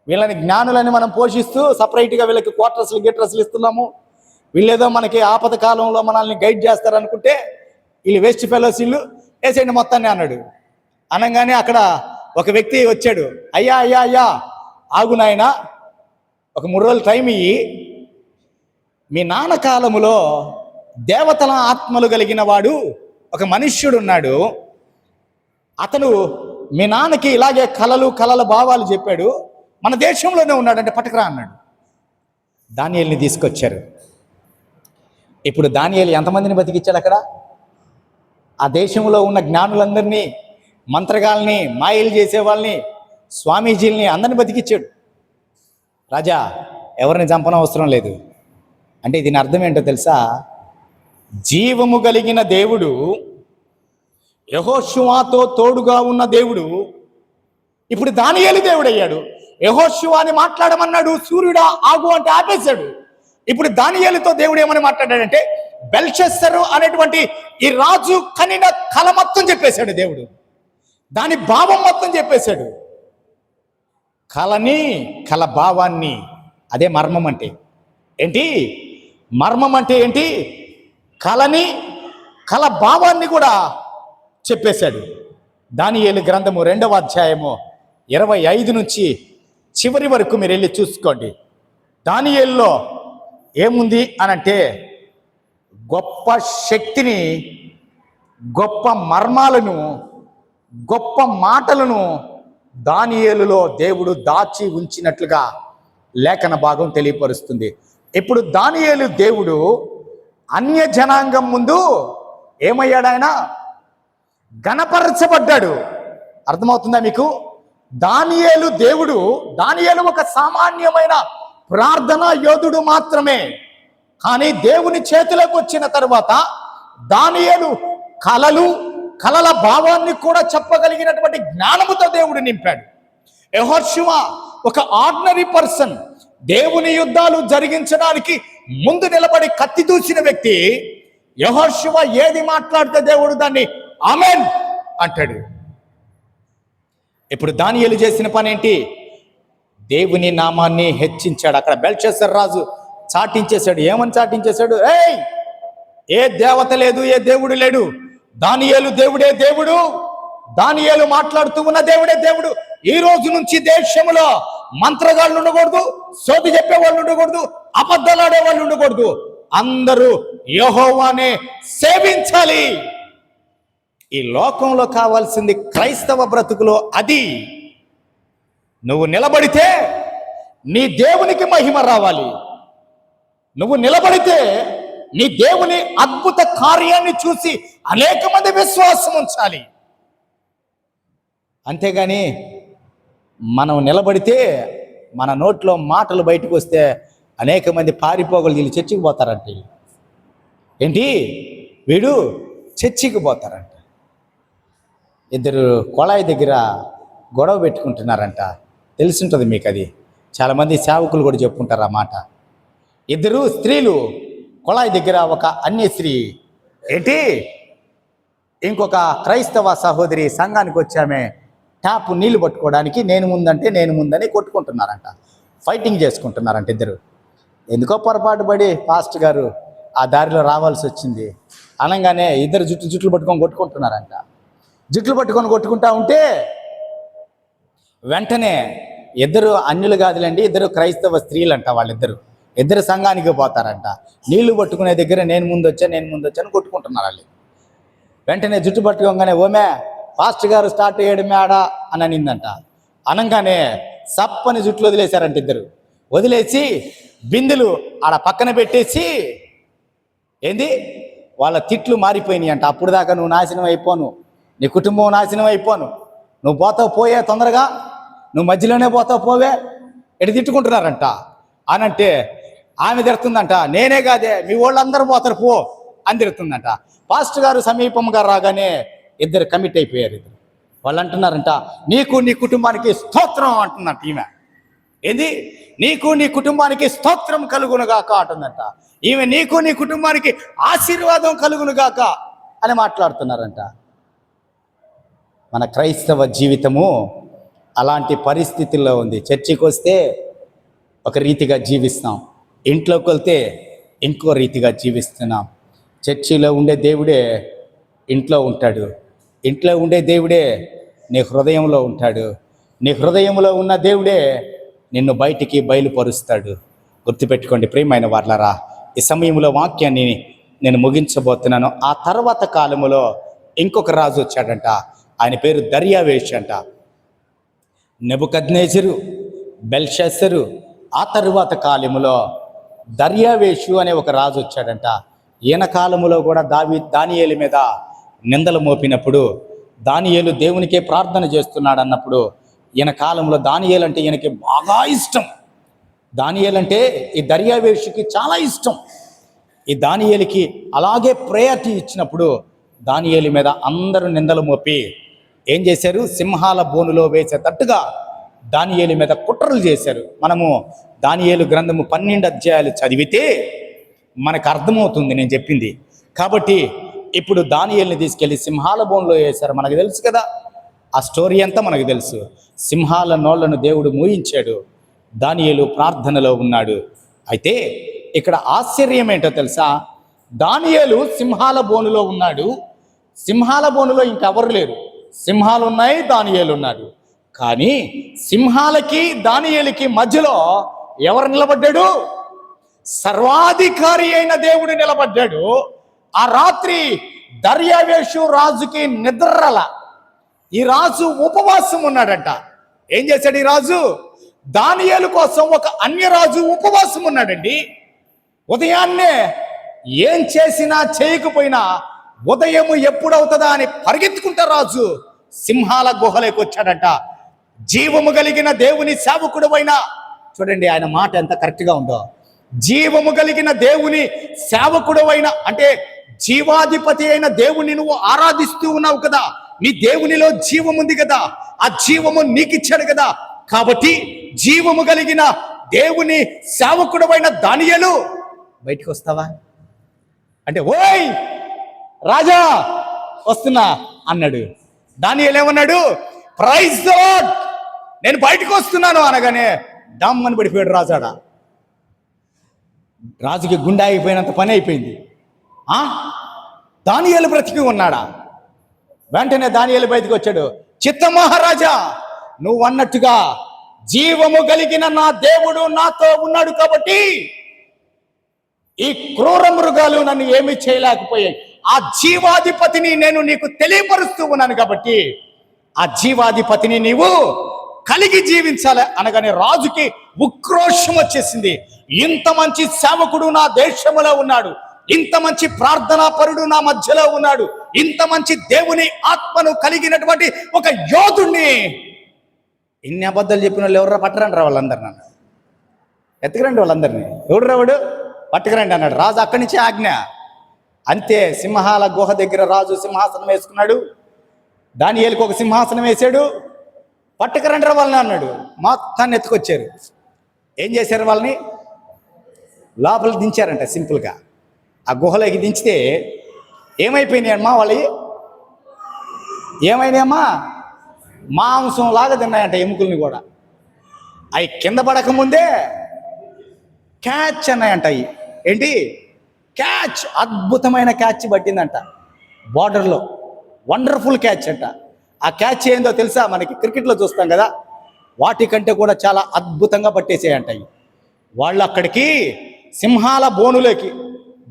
[SPEAKER 1] వీళ్ళని జ్ఞానులని మనం పోషిస్తూ సపరేట్గా వీళ్ళకి క్వార్టర్స్లు ఇస్తున్నాము, వీళ్ళేదో మనకి ఆపద కాలంలో మనల్ని గైడ్ చేస్తారనుకుంటే వీళ్ళు వేస్ట్ ఫెలోస్, వీళ్ళు వేసేయండి మొత్తాన్ని అన్నాడు. అనగానే అక్కడ ఒక వ్యక్తి వచ్చాడు. అయ్యా ఆగు నాయన, ఒక 3 రోజులు టైం ఇయ్యి. మీ నాన్న కాలములో దేవతల ఆత్మలు కలిగిన వాడు ఒక మనుష్యుడు ఉన్నాడు. అతను మీ నాన్నకి ఇలాగే కలల భావాలు చెప్పాడు. మన దేశంలోనే ఉన్నాడంటే పట్టుకురా అన్నాడు. దానియేలుని తీసుకొచ్చారు. ఇప్పుడు దానియేలు ఎంతమందిని బతికిచ్చాడు అక్కడ? ఆ దేశంలో ఉన్న జ్ఞానులందరినీ, మంత్రగాల్ని, మాయలు చేసే వాళ్ళని, స్వామీజీల్ని అందరిని బతికిచ్చాడు. రాజా, ఎవరిని చంపనవసరం లేదు. అంటే దీని అర్థం ఏంటో తెలుసా? జీవము కలిగిన దేవుడు, యెహోషువతో తోడుగా ఉన్న దేవుడు ఇప్పుడు దానియేలు దేవుడు అయ్యాడు. యెహోషువని మాట్లాడమన్నాడు, సూర్యుడా ఆగు అంటే ఆపేశాడు. ఇప్పుడు దానియేలుతో దేవుడు ఏమని మాట్లాడాడంటే, బెల్షస్సరు అనేటువంటి ఈ రాజు కనిన కల మొత్తం చెప్పేశాడు దేవుడు. దాని భావం మొత్తం చెప్పేశాడు. కల భావాన్ని, అదే మర్మం అంటే ఏంటి? మర్మం అంటే ఏంటి? కల భావాన్ని కూడా చెప్పేశాడు. దానియేలు గ్రంథము 2వ అధ్యాయము 25 నుంచి చివరి వరకు మీరు వెళ్ళి చూసుకోండి. దానియేలులో ఏముంది అనంటే, గొప్ప శక్తిని, గొప్ప మర్మాలను, గొప్ప మాటలను దానియేలులో దేవుడు దాచి ఉంచినట్లుగా లేఖన భాగం తెలియపరుస్తుంది. ఇప్పుడు దానియేలు దేవుడు అన్య జనాంగం ముందు ఏమయ్యాడు? ఆయన గణపరచబడ్డాడు. అర్థమవుతుందా మీకు? దానియేలు దేవుడు, దానియేలు ఒక సామాన్యమైన ప్రార్థన యోధుడు మాత్రమే. కానీ దేవుని చేతిలోకి వచ్చిన తర్వాత దానియేలు కలల భావాన్ని కూడా చెప్పగలిగినటువంటి జ్ఞానముతో దేవుడు నింపాడు. యెహోషువ ఒక ఆర్డినరీ పర్సన్, దేవుని యుద్ధాలు జరిగించడానికి ముందు నిలబడి కత్తి దూసిన వ్యక్తి. యెహోషువ ఏది మాట్లాడితే దేవుడు దాన్ని ఆమేన్ అంటాడు. ఇప్పుడు దానియేలు చేసిన పని ఏంటి? దేవుని నామాన్ని హెచ్చించాడు. అక్కడ బెల్షస్సర్ రాజు చాటించేశాడు. ఏమని చాటించేశాడు? ఏ దేవత లేదు, ఏ దేవుడు లేడు, దానియేలు దేవుడే దేవుడు, దానియేలు మాట్లాడుతూ ఉన్న దేవుడే దేవుడు. ఈ రోజు నుంచి దేశంలో మంత్రగాళ్ళు ఉండకూడదు, సోది చెప్పే వాళ్ళు ఉండకూడదు, అబద్ధాలాడే వాళ్ళు ఉండకూడదు, అందరూ యెహోవానే సేవించాలి. ఈ లోకంలో కావాల్సింది క్రైస్తవ బ్రతుకులో అది. నువ్వు నిలబడితే నీ దేవునికి మహిమ రావాలి. నువ్వు నిలబడితే నీ దేవుని అద్భుత కార్యాన్ని చూసి అనేక మంది విశ్వాసం ఉంచాలి. అంతేగాని మనం నిలబడితే మన నోట్లో మాటలు బయటకు వస్తే అనేక మంది పారిపోగలు వీళ్ళు చర్చికి పోతారంట. ఏంటి వీడు చర్చికి పోతారంట. ఇద్దరు కొళాయి దగ్గర గొడవ పెట్టుకుంటున్నారంట. తెలిసింటుంది మీకు అది. చాలామంది సేవకులు కూడా చెప్పుకుంటారు ఆ మాట. ఇద్దరు స్త్రీలు కొళాయి దగ్గర, ఒక అన్య స్త్రీ ఏంటి ఇంకొక క్రైస్తవ సహోదరి సంఘానికి వచ్చామే ట్యాప్ నీళ్లు పట్టుకోవడానికి నేను ముందంటే నేను ముందని కొట్టుకుంటున్నారంట, ఫైటింగ్ చేసుకుంటున్నారంట ఇద్దరు. ఎందుకో పొరపాటు పడి పాస్టర్ గారు ఆ దారిలో రావాల్సి వచ్చింది. అనగానే ఇద్దరు జుట్లు పట్టుకొని కొట్టుకుంటున్నారంట. జుట్లు పట్టుకొని కొట్టుకుంటా ఉంటే వెంటనే ఇద్దరు అన్యులు కాదులేండి, ఇద్దరు క్రైస్తవ స్త్రీలంట. ఇద్దరు సంఘానికి పోతారంట. నీళ్లు పట్టుకునే దగ్గర నేను ముందు వచ్చాను కొట్టుకుంటున్నారు వాళ్ళు. వెంటనే జుట్టు పట్టుకోగానే ఓమే పాస్టర్ గారు స్టార్ట్ చేయడం మేడా అని అనిందంట. అనగానే సప్పని జుట్లు వదిలేశారంట. ఇద్దరు వదిలేసి బిందెలు ఆడ పక్కన పెట్టేసి ఏంది వాళ్ళ తిట్లు మారిపోయినాయి అంట. అప్పుడు దాకా నువ్వు నాశనం అయిపోను, నీ కుటుంబం నాశనం అయిపోను, నువ్వు పోతావు పోయే తొందరగా, నువ్వు మధ్యలోనే పోతావు పోవే, ఎటు తిట్టుకుంటున్నారంట. అనంటే ఆమె తిడుతుందంట, నేనే కాదే మీ వాళ్ళందరూ పోతారు పో అని తిడుతుందంట. పాస్టర్ గారు సమీపంగా రాగానే ఇద్దరు కమిట్ అయిపోయారు. ఇద్దరు వాళ్ళు అంటున్నారంట, నీకు నీ కుటుంబానికి స్తోత్రం అంటున్నట్టు ఈమె. ఏంది నీకు నీ కుటుంబానికి స్తోత్రం కలుగునుగాక అంటుందంట. ఈమె నీకు నీ కుటుంబానికి ఆశీర్వాదం కలుగునుగాక అని మాట్లాడుతున్నారంట. మన క్రైస్తవ జీవితము అలాంటి పరిస్థితుల్లో ఉంది. చర్చికి వస్తే ఒక రీతిగా జీవిస్తాం, ఇంట్లోకి వెళ్తే ఇంకో రీతిగా జీవిస్తున్నాం. చర్చిలో ఉండే దేవుడే ఇంట్లో ఉంటాడు, ఇంట్లో ఉండే దేవుడే నీ హృదయంలో ఉంటాడు, నీ హృదయంలో ఉన్న దేవుడే నిన్ను బయటికి బయలుపరుస్తాడు. గుర్తుపెట్టుకోండి ప్రియమైన వార్లారా, ఈ సమయంలో వాక్యాన్ని నేను ముగించబోతున్నాను. ఆ తర్వాత కాలములో ఇంకొక రాజు వచ్చాడంట. ఆయన పేరు దర్యావేషు అంట. నెబుకద్నెజరు, బెల్షస్సరు, ఆ తరువాత కాలములో దర్యావేషు అనే ఒక రాజు వచ్చాడంట. ఈయన కాలములో కూడా దానియేలు మీద నిందలు మోపినప్పుడు, దానియేలు దేవునికే ప్రార్థన చేస్తున్నాడు అన్నప్పుడు, ఈయన కాలంలో దానియేలు అంటే ఈయనకి బాగా ఇష్టం. దానియేలు అంటే ఈ దర్యావేషుకి చాలా ఇష్టం. ఈ దానియేలుకి అలాగే ప్రయారిటీ ఇచ్చినప్పుడు దానియేలు మీద అందరూ నిందలు మోపి ఏం చేశారు? సింహాల బోనులో వేసేటట్టుగా దానియేలు మీద కుట్రలు చేశారు. మనము దానియేలు గ్రంథము 12 అధ్యాయాలు చదివితే మనకు అర్థమవుతుంది నేను చెప్పింది. కాబట్టి ఇప్పుడు దానియేలుని తీసుకెళ్ళి సింహాల బోన్లో వేశారు. మనకు తెలుసు కదా ఆ స్టోరీ అంతా మనకు తెలుసు. సింహాల నోళ్లను దేవుడు మూయించాడు. దానియేలు ప్రార్థనలో ఉన్నాడు. అయితే ఇక్కడ ఆశ్చర్యం ఏంటో తెలుసా? దానియేలు సింహాల బోనులో ఉన్నాడు. సింహాల బోనులో ఇంకెవరు లేరు. సింహాలు ఉన్నాయి, దానియేలు ఉన్నాడు. కానీ సింహాలకి దానియేలుకి మధ్యలో ఎవరు నిలబడ్డాడు? సర్వాధికారి అయిన దేవుడు నిలబడ్డాడు. ఆ రాత్రి దర్యావేషు రాజుకి నిద్రల. ఈ రాజు ఉపవాసం ఉన్నాడంట. ఏం చేశాడు ఈ రాజు? దానియేలు కోసం ఒక అన్యరాజు ఉపవాసం ఉన్నాడండి. ఉదయాన్నే ఏం చేసినా చేయకపోయినా ఉదయం ఎప్పుడవుతుందా అని పరిగెత్తుకుంటా రాజు సింహాల గుహలోకి వచ్చాడంట. జీవము కలిగిన దేవుని సేవకుడు అయిన చూడండి ఆయన మాట ఎంత కరెక్ట్గా ఉందో. జీవము కలిగిన దేవుని సేవకుడవైన, అంటే జీవాధిపతి అయిన దేవుని నువ్వు ఆరాధిస్తూ ఉన్నావు కదా, నీ దేవునిలో జీవం ఉంది కదా, ఆ జీవము నీకు ఇచ్చాడు కదా, కాబట్టి జీవము కలిగిన దేవుని సేవకుడవైన దానియేలు బయటికి వస్తావా అంటే, ఓయ్ రాజా వస్తున్నా అన్నాడు. దానియేలు ఏమన్నాడు? ప్రైజ్ ది లార్డ్, నేను బయటకు వస్తున్నాను అనగానే డమ్మని పడిపోయాడు రాజాడ. రాజుకి గుండె అయిపోయినంత పని అయిపోయింది. దానియేలు బ్రతికి ఉన్నాడా? వెంటనే దానియేలు బయటకు వచ్చాడు. చిత్త మహారాజా, నువ్వు అన్నట్టుగా జీవము కలిగిన నా దేవుడు నాతో ఉన్నాడు కాబట్టి ఈ క్రూర మృగాలు నన్ను ఏమీ చేయలేకపోయాయి. ఆ జీవాధిపతిని నేను నీకు తెలియపరుస్తూ ఉన్నాను కాబట్టి ఆ జీవాధిపతిని నీవు కలిగి జీవించాలి అనగానే రాజుకి ఉక్రోషం వచ్చేసింది. ఇంత మంచి సేవకుడు నా దేశంలో ఉన్నాడు, ఇంత మంచి ప్రార్థనా పరుడు నా మధ్యలో ఉన్నాడు, ఇంత మంచి దేవుని ఆత్మను కలిగినటువంటి ఒక యోధుణ్ణి ఇన్ని అబద్ధాలు చెప్పిన వాళ్ళు ఎవరు పట్టరండి రా వాళ్ళందరు, నన్ను ఎత్తుకురండి వాళ్ళందరినీ, ఎవడు రావుడు పట్టుకురండి అన్నాడు రాజు. అక్కడి నుంచి ఆజ్ఞ. అంతే, సింహాల గుహ దగ్గర రాజు సింహాసనం వేసుకున్నాడు. దానియేలుకు ఒక సింహాసనం వేసాడు. పట్టుకురండి రా వాళ్ళని అన్నాడు. మొత్తాన్ని ఎత్తుకొచ్చారు. ఏం చేశారు? వాళ్ళని లోపలికి దించారంట. సింపుల్గా ఆ గుహలోకి దించితే ఏమైపోయినాయమ్మా వాళ్ళవి? ఏమైనాయమ్మా? మాంసం లాగా తిన్నాయంట ఎముకల్ని కూడా. అవి కింద పడకముందే క్యాచ్ అన్నాయంట. అవి ఏంటి? క్యాచ్, అద్భుతమైన క్యాచ్ పట్టిందంట బార్డర్లో. వండర్ఫుల్ క్యాచ్ అంట. ఆ క్యాచ్ ఏందో తెలుసా? మనకి క్రికెట్లో చూస్తాం కదా, వాటికంటే కూడా చాలా అద్భుతంగా పట్టేసేయంట. వాళ్ళు అక్కడికి సింహాల బోనులోకి,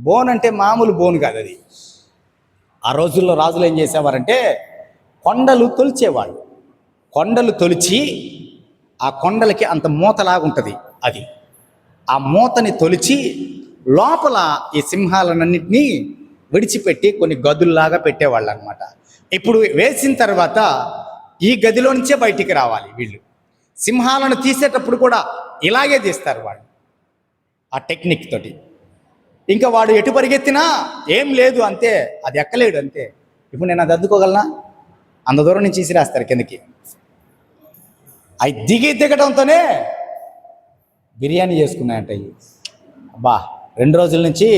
[SPEAKER 1] బోన్ అంటే మామూలు బోను కాదు అది. ఆ రోజుల్లో రాజులు ఏం చేసేవారంటే కొండలు తొలిచేవాళ్ళు. కొండలు తొలిచి ఆ కొండలకి అంత మూతలాగుంటుంది అది. ఆ మూతని తొలిచి లోపల ఈ సింహాలన్నింటినీ విడిచిపెట్టి కొన్ని గదుల్లాగా పెట్టేవాళ్ళు అనమాట. ఇప్పుడు వేసిన తర్వాత ఈ గదిలో నుంచే బయటికి రావాలి వీళ్ళు. సింహాలను తీసేటప్పుడు కూడా ఇలాగే తీస్తారు వాళ్ళు, ఆ టెక్నిక్ తోటి. ఇంకా వాడు ఎటు పరిగెత్తినా ఏం లేదు, అంతే, అది ఎక్కలేడు అంతే. ఇప్పుడు నేను అది అద్దుకోగలనా? అంత దూరం నుంచి తీసిరేస్తారు కిందకి. అవి దిగడంతోనే బిర్యానీ చేసుకున్నాయంట అవి. అబ్బా, 2 రోజుల నుంచి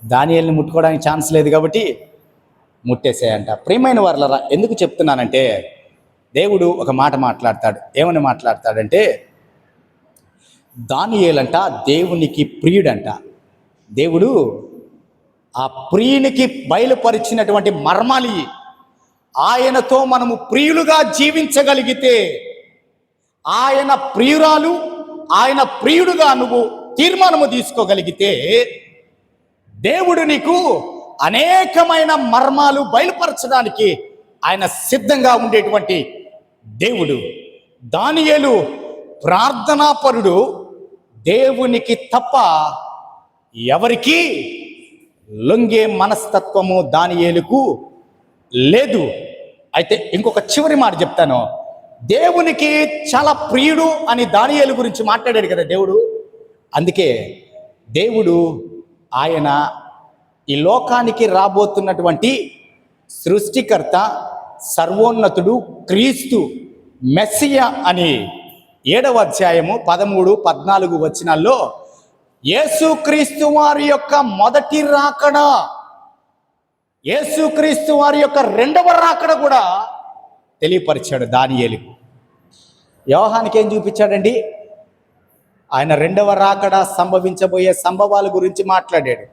[SPEAKER 1] దానియేలుని ముట్టుకోవడానికి ఛాన్స్ లేదు కాబట్టి ముట్టేసాయంట. ప్రియమైన వారలారా, ఎందుకు చెప్తున్నానంటే దేవుడు ఒక మాట మాట్లాడతాడు. ఏమని మాట్లాడతాడంటే, దానియేలంట దేవునికి ప్రియుడంట. దేవుడు ఆ ప్రియునికి బయలుపరిచినటువంటి మర్మాలి. ఆయనతో మనము ప్రియులుగా జీవించగలిగితే, ఆయన ప్రియురాలు, ఆయన ప్రియుడుగా నువ్వు తీర్మానము తీసుకోగలిగితే, దేవుడు నీకు అనేకమైన మర్మాలు బయలుపరచడానికి ఆయన సిద్ధంగా ఉండేటువంటి దేవుడు. దానియేలు ప్రార్థనాపరుడు. దేవునికి తప్ప ఎవరికి లొంగే మనస్తత్వము దానియేలుకు లేదు. అయితే ఇంకొక చివరి మాట చెప్తాను. దేవునికి చాలా ప్రియుడు అని దానియేలు గురించి మాట్లాడాడు కదా దేవుడు. అందుకే దేవుడు ఆయన ఈ లోకానికి రాబోతున్నటువంటి సృష్టికర్త, సర్వోన్నతుడు, క్రీస్తు, మెస్సియా అని 7వ అధ్యాయము 13, 14 వచనాల్లో యేసుక్రీస్తు వారి యొక్క మొదటి రాకడ, యేసుక్రీస్తు వారి యొక్క 2వ రాకడ కూడా తెలియపరిచాడు దానియేలుకు. యోహానికి ఏం చూపించాడండి? ఆయన 2వ రాకడ సంభవించబోయే సంభవాల గురించి మాట్లాడాడు.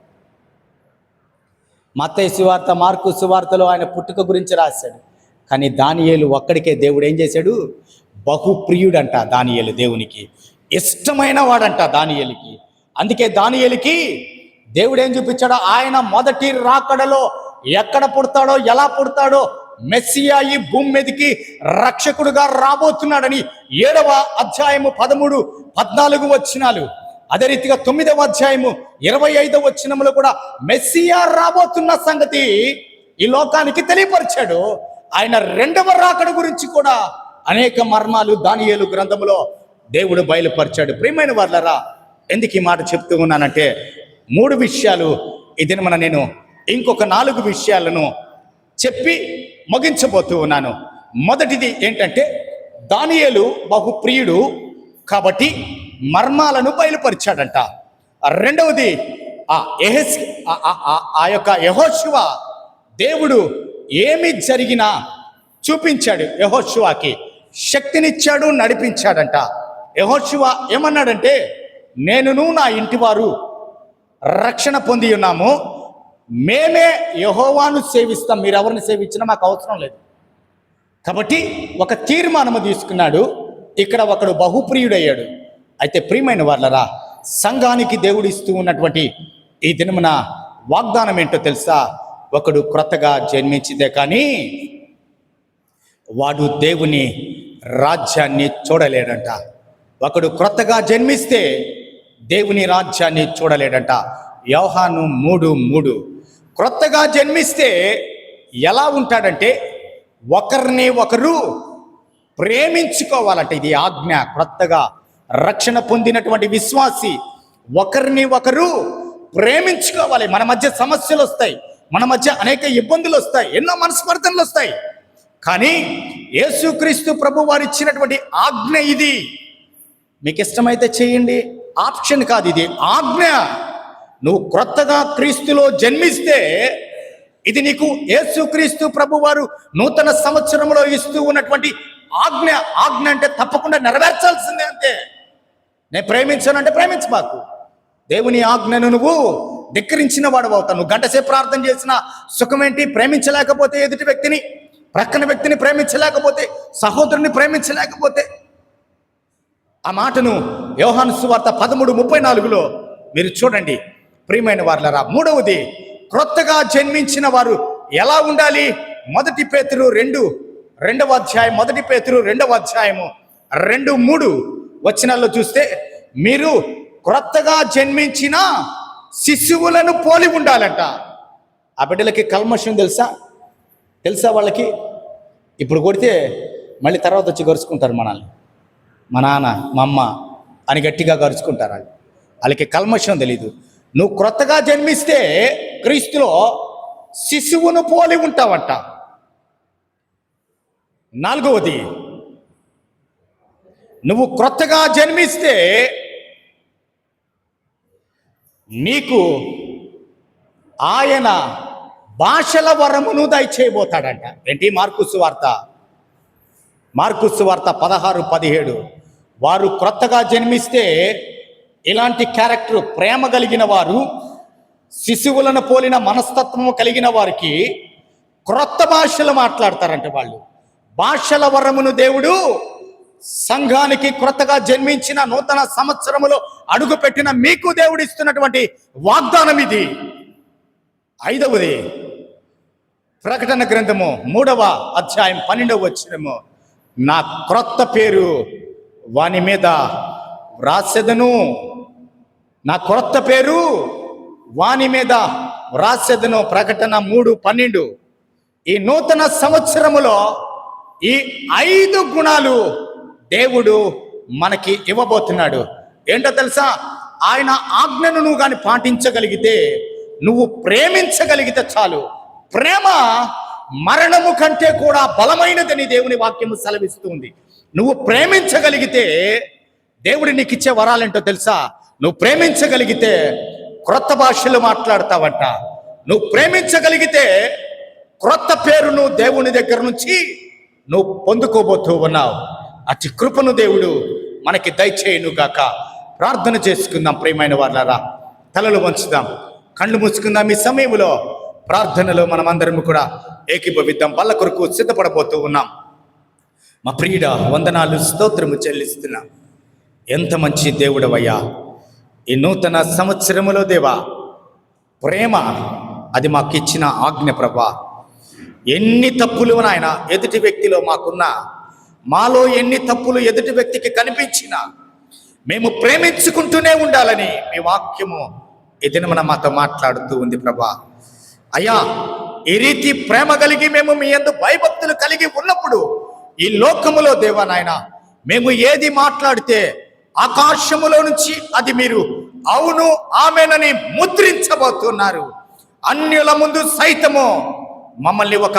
[SPEAKER 1] మత్తయి సువార్త, మార్కు సువార్తలో ఆయన పుట్టుక గురించి రాశాడు. కానీ దానియేలు ఒక్కడికే దేవుడు ఏం చేశాడు? బహుప్రియుడంట దానియేలు, దేవునికి ఇష్టమైన వాడంట దానియేలుకి. అందుకే దానియేలుకి దేవుడు ఏం చూపించాడో, ఆయన మొదటి రాకడలో ఎక్కడ పుడతాడో, ఎలా పుడతాడో, మెస్సియా ఈ భూమి మీదకి రక్షకుడుగా రాబోతున్నాడని 7వ అధ్యాయము 13, 14 వచనాలు. అదే రీతిగా 9వ అధ్యాయము 25వ వచనంలో కూడా మెస్సియా రాబోతున్న సంగతి ఈ లోకానికి తెలియపరిచాడు. ఆయన 2వ రాకడ గురించి కూడా అనేక మర్మాలు దానియేలు గ్రంథములో దేవుడు బయలుపరిచాడు. ప్రియమైన వాళ్ళరా, ఎందుకు ఈ మాట చెప్తూ ఉన్నానంటే 3 విషయాలు ఈ దినమున నేను ఇంకొక 4 విషయాలను చెప్పి ముగించబోతూ ఉన్నాను. మొదటిది ఏంటంటే, దానియేలు బహుప్రియుడు కాబట్టి మర్మాలను బయలుపరిచాడంట. రెండవది ఆ యొక్క యెహోషువ దేవుడు ఏమి జరిగినా చూపించాడు. యెహోషువకి శక్తినిచ్చాడు, నడిపించాడంట. యెహోషువ ఏమన్నాడంటే, నేనును నా ఇంటి వారు రక్షణ పొంది ఉన్నాము, మేమే యెహోవాను సేవిస్తాం, మీరు ఎవరిని సేవించినా మాకు అవసరం లేదు. కాబట్టి ఒక తీర్మానము తీసుకున్నాడు. ఇక్కడ ఒకడు బహుప్రియుడయ్యాడు. అయితే ప్రియమైన వాళ్ళరా, సంఘానికి దేవుడు ఇస్తూ ఉన్నటువంటి ఈ దినమున వాగ్దానం ఏంటో తెలుసా? ఒకడు క్రొత్తగా జన్మించితే కానీ వాడు దేవుని రాజ్యాన్ని చూడలేడంట. ఒకడు క్రొత్తగా జన్మిస్తే దేవుని రాజ్యాన్ని చూడలేడంట. యోహాను 3:3. క్రొత్తగా జన్మిస్తే ఎలా ఉంటాడంటే, ఒకరిని ఒకరు ప్రేమించుకోవాలంట. ఇది ఆజ్ఞ. క్రొత్తగా రక్షణ పొందినటువంటి విశ్వాసి ఒకరిని ఒకరు ప్రేమించుకోవాలి. మన మధ్య సమస్యలు వస్తాయి, మన మధ్య అనేక ఇబ్బందులు వస్తాయి, ఎన్నో మనస్పర్ధనలు వస్తాయి. కానీ యేసుక్రీస్తు ప్రభు వారు ఇచ్చినటువంటి ఆజ్ఞ ఇది. మీకు ఇష్టమైతే చేయండి, ఆప్షన్ కాదు, ఇది ఆజ్ఞ. నువ్వు క్రొత్తగా క్రీస్తులో జన్మిస్తే ఇది నీకు యేసుక్రీస్తు ప్రభు వారు నూతన సంవత్సరంలో ఇస్తూ ఉన్నటువంటి ఆజ్ఞ. ఆజ్ఞ అంటే తప్పకుండా నెరవేర్చాల్సిందే, అంతే. నేను ప్రేమించానంటే ప్రేమించబాకు. దేవుని ఆజ్ఞను నువ్వు ధిక్కరించిన వాడు అవుతావు. నువ్వు గంటసేపు ప్రార్థన చేసిన సుఖం ఏంటి? ప్రేమించలేకపోతే ఎదుటి వ్యక్తిని, ప్రక్కన వ్యక్తిని ప్రేమించలేకపోతే, సహోదరుని ప్రేమించలేకపోతే. ఆ మాటను యోహాను సువార్త 13:34లో మీరు చూడండి. ప్రియమైన వారలారా, మూడవది, క్రొత్తగా జన్మించిన వారు ఎలా ఉండాలి? 1 పేతురు 2వ అధ్యాయం, 1 పేతురు 2వ అధ్యాయము 2-3 వచనాల్లో చూస్తే, మీరు క్రొత్తగా జన్మించిన శిశువులను పోలి ఉండాలంట. ఆ బిడ్డలకి కల్మషం తెలుసా వాళ్ళకి? ఇప్పుడు కొడితే మళ్ళీ తర్వాత వచ్చి గరుచుకుంటారు మనల్ని. మా నాన్న, మా అమ్మ అని గట్టిగా గరుచుకుంటారు. వాళ్ళకి కల్మషం తెలీదు. నువ్వు క్రొత్తగా జన్మిస్తే క్రీస్తులో శిశువును పోలి ఉంటావంట. 4వది, నువ్వు క్రొత్తగా జన్మిస్తే నీకు ఆయన భాషల వరమును దయచేయబోతాడంట. ఏంటి? మార్కు సువార్త 16:17. వారు క్రొత్తగా జన్మిస్తే ఇలాంటి క్యారెక్టర్, ప్రేమ కలిగిన వారు, శిశువులను పోలిన మనస్తత్వము కలిగిన వారికి క్రొత్త భాషలు మాట్లాడతారంట. వాళ్ళు భాషల వరమును దేవుడు సంఘానికి క్రొత్తగా జన్మించిన నూతన సంవత్సరములో అడుగుపెట్టిన మీకు దేవుడు ఇస్తున్నటువంటి వాగ్దానం ఇది. 5వది, ప్రకటన గ్రంథము 3వ అధ్యాయం 12వ వచనము, నా క్రొత్త పేరు వాని మీద వ్రాసెదను, నా క్రొత్త పేరు వాని మీద వ్రాసెదను. ప్రకటన 3:12. ఈ నూతన సంవత్సరములో ఈ 5 గుణాలు దేవుడు మనకి ఇవ్వబోతున్నాడు. ఏంటో తెలుసా? ఆయన ఆజ్ఞను నువ్వు కానీ పాటించగలిగితే, నువ్వు ప్రేమించగలిగితే చాలు. ప్రేమ మరణము కంటే కూడా బలమైనదని దేవుని వాక్యము సెలవిస్తుంది. నువ్వు ప్రేమించగలిగితే దేవుడు నీకు ఇచ్చే వరాలేంటో తెలుసా? నువ్వు ప్రేమించగలిగితే క్రొత్త భాషలు మాట్లాడతావంట. నువ్వు ప్రేమించగలిగితే క్రొత్త పేరును దేవుని దగ్గర నుంచి నువ్వు పొందుకోబోతూ ఉన్నావు. అతి కృపను దేవుడు మనకి దయచేయును గాక. ప్రార్థన చేసుకుందాం. ప్రియమైన వాళ్ళారా, తలలు వంచుదాం, కళ్ళు మూసుకుందాం. ఈ సమయంలో ప్రార్థనలో మనమందరం కూడా ఏకీభవిద్దాం. బల్ల కొరకు సిద్ధపడబోతూ ఉన్నాం. మా ప్రియుడ, వందనాలు, స్తోత్రము చెల్లిస్తున్నాం. ఎంత మంచి దేవుడవయ్యా. ఈ నూతన సంవత్సరములో దేవా, ప్రేమ అది మాకు ఇచ్చిన ఆజ్ఞ ప్రభా. ఎన్ని తప్పులు నాయన ఎదుటి వ్యక్తిలో మాకున్నా, మాలో ఎన్ని తప్పులు ఎదుటి వ్యక్తికి కనిపించినా మేము ప్రేమించుకుంటూనే ఉండాలని మీ వాక్యము ఈ దినమున మాతో మాట్లాడుతూ ఉంది ప్రభా. అయ్యా, ఈ రీతి ప్రేమ కలిగి మేము మీ యందు భయభక్తులు కలిగి ఉన్నప్పుడు ఈ లోకములో దేవా నాయన మేము ఏది మాట్లాడితే ఆకాశములో నుంచి అది మీరు అవును ఆమేనని ముద్రించబోతున్నారు. అన్యుల ముందు సైతము మమ్మల్ని ఒక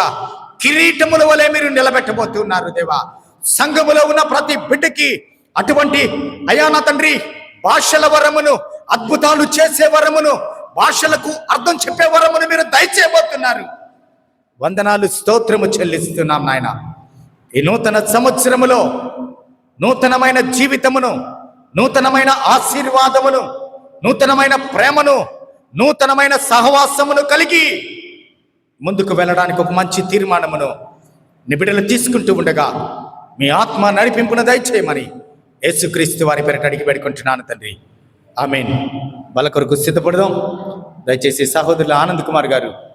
[SPEAKER 1] కిరీటముల వలె మీరు నిలబెట్టబోతున్నారు దేవా. సంఘములో ఉన్న ప్రతి బిడ్డకి అటువంటి అయా నా తండ్రి భాషల వరమును, అద్భుతాలు చేసే వరమును, భాషలకు అర్థం చెప్పే వరమును మీరు దయచేయబోతున్నారు. వందనాలు, స్తోత్రము చెల్లిస్తున్నాం నాయన. ఈ నూతన సంవత్సరములో నూతనమైన జీవితమును, నూతనమైన ఆశీర్వాదమును, నూతనమైన ప్రేమను, నూతనమైన సహవాసమును కలిగి ముందుకు వెళ్ళడానికి ఒక మంచి తీర్మానమును నిబిడలు తీసుకుంటూ ఉండగా మీ ఆత్మ నడిపింపును దయచేయమని యేసుక్రీస్తు వారి పేరిట అడిగి పెడుకుంటున్నాను తండ్రి. ఆమేన్. బల కొరకు సిద్ధపడదాం. దయచేసి సహోదరులు ఆనంద్ కుమార్ గారు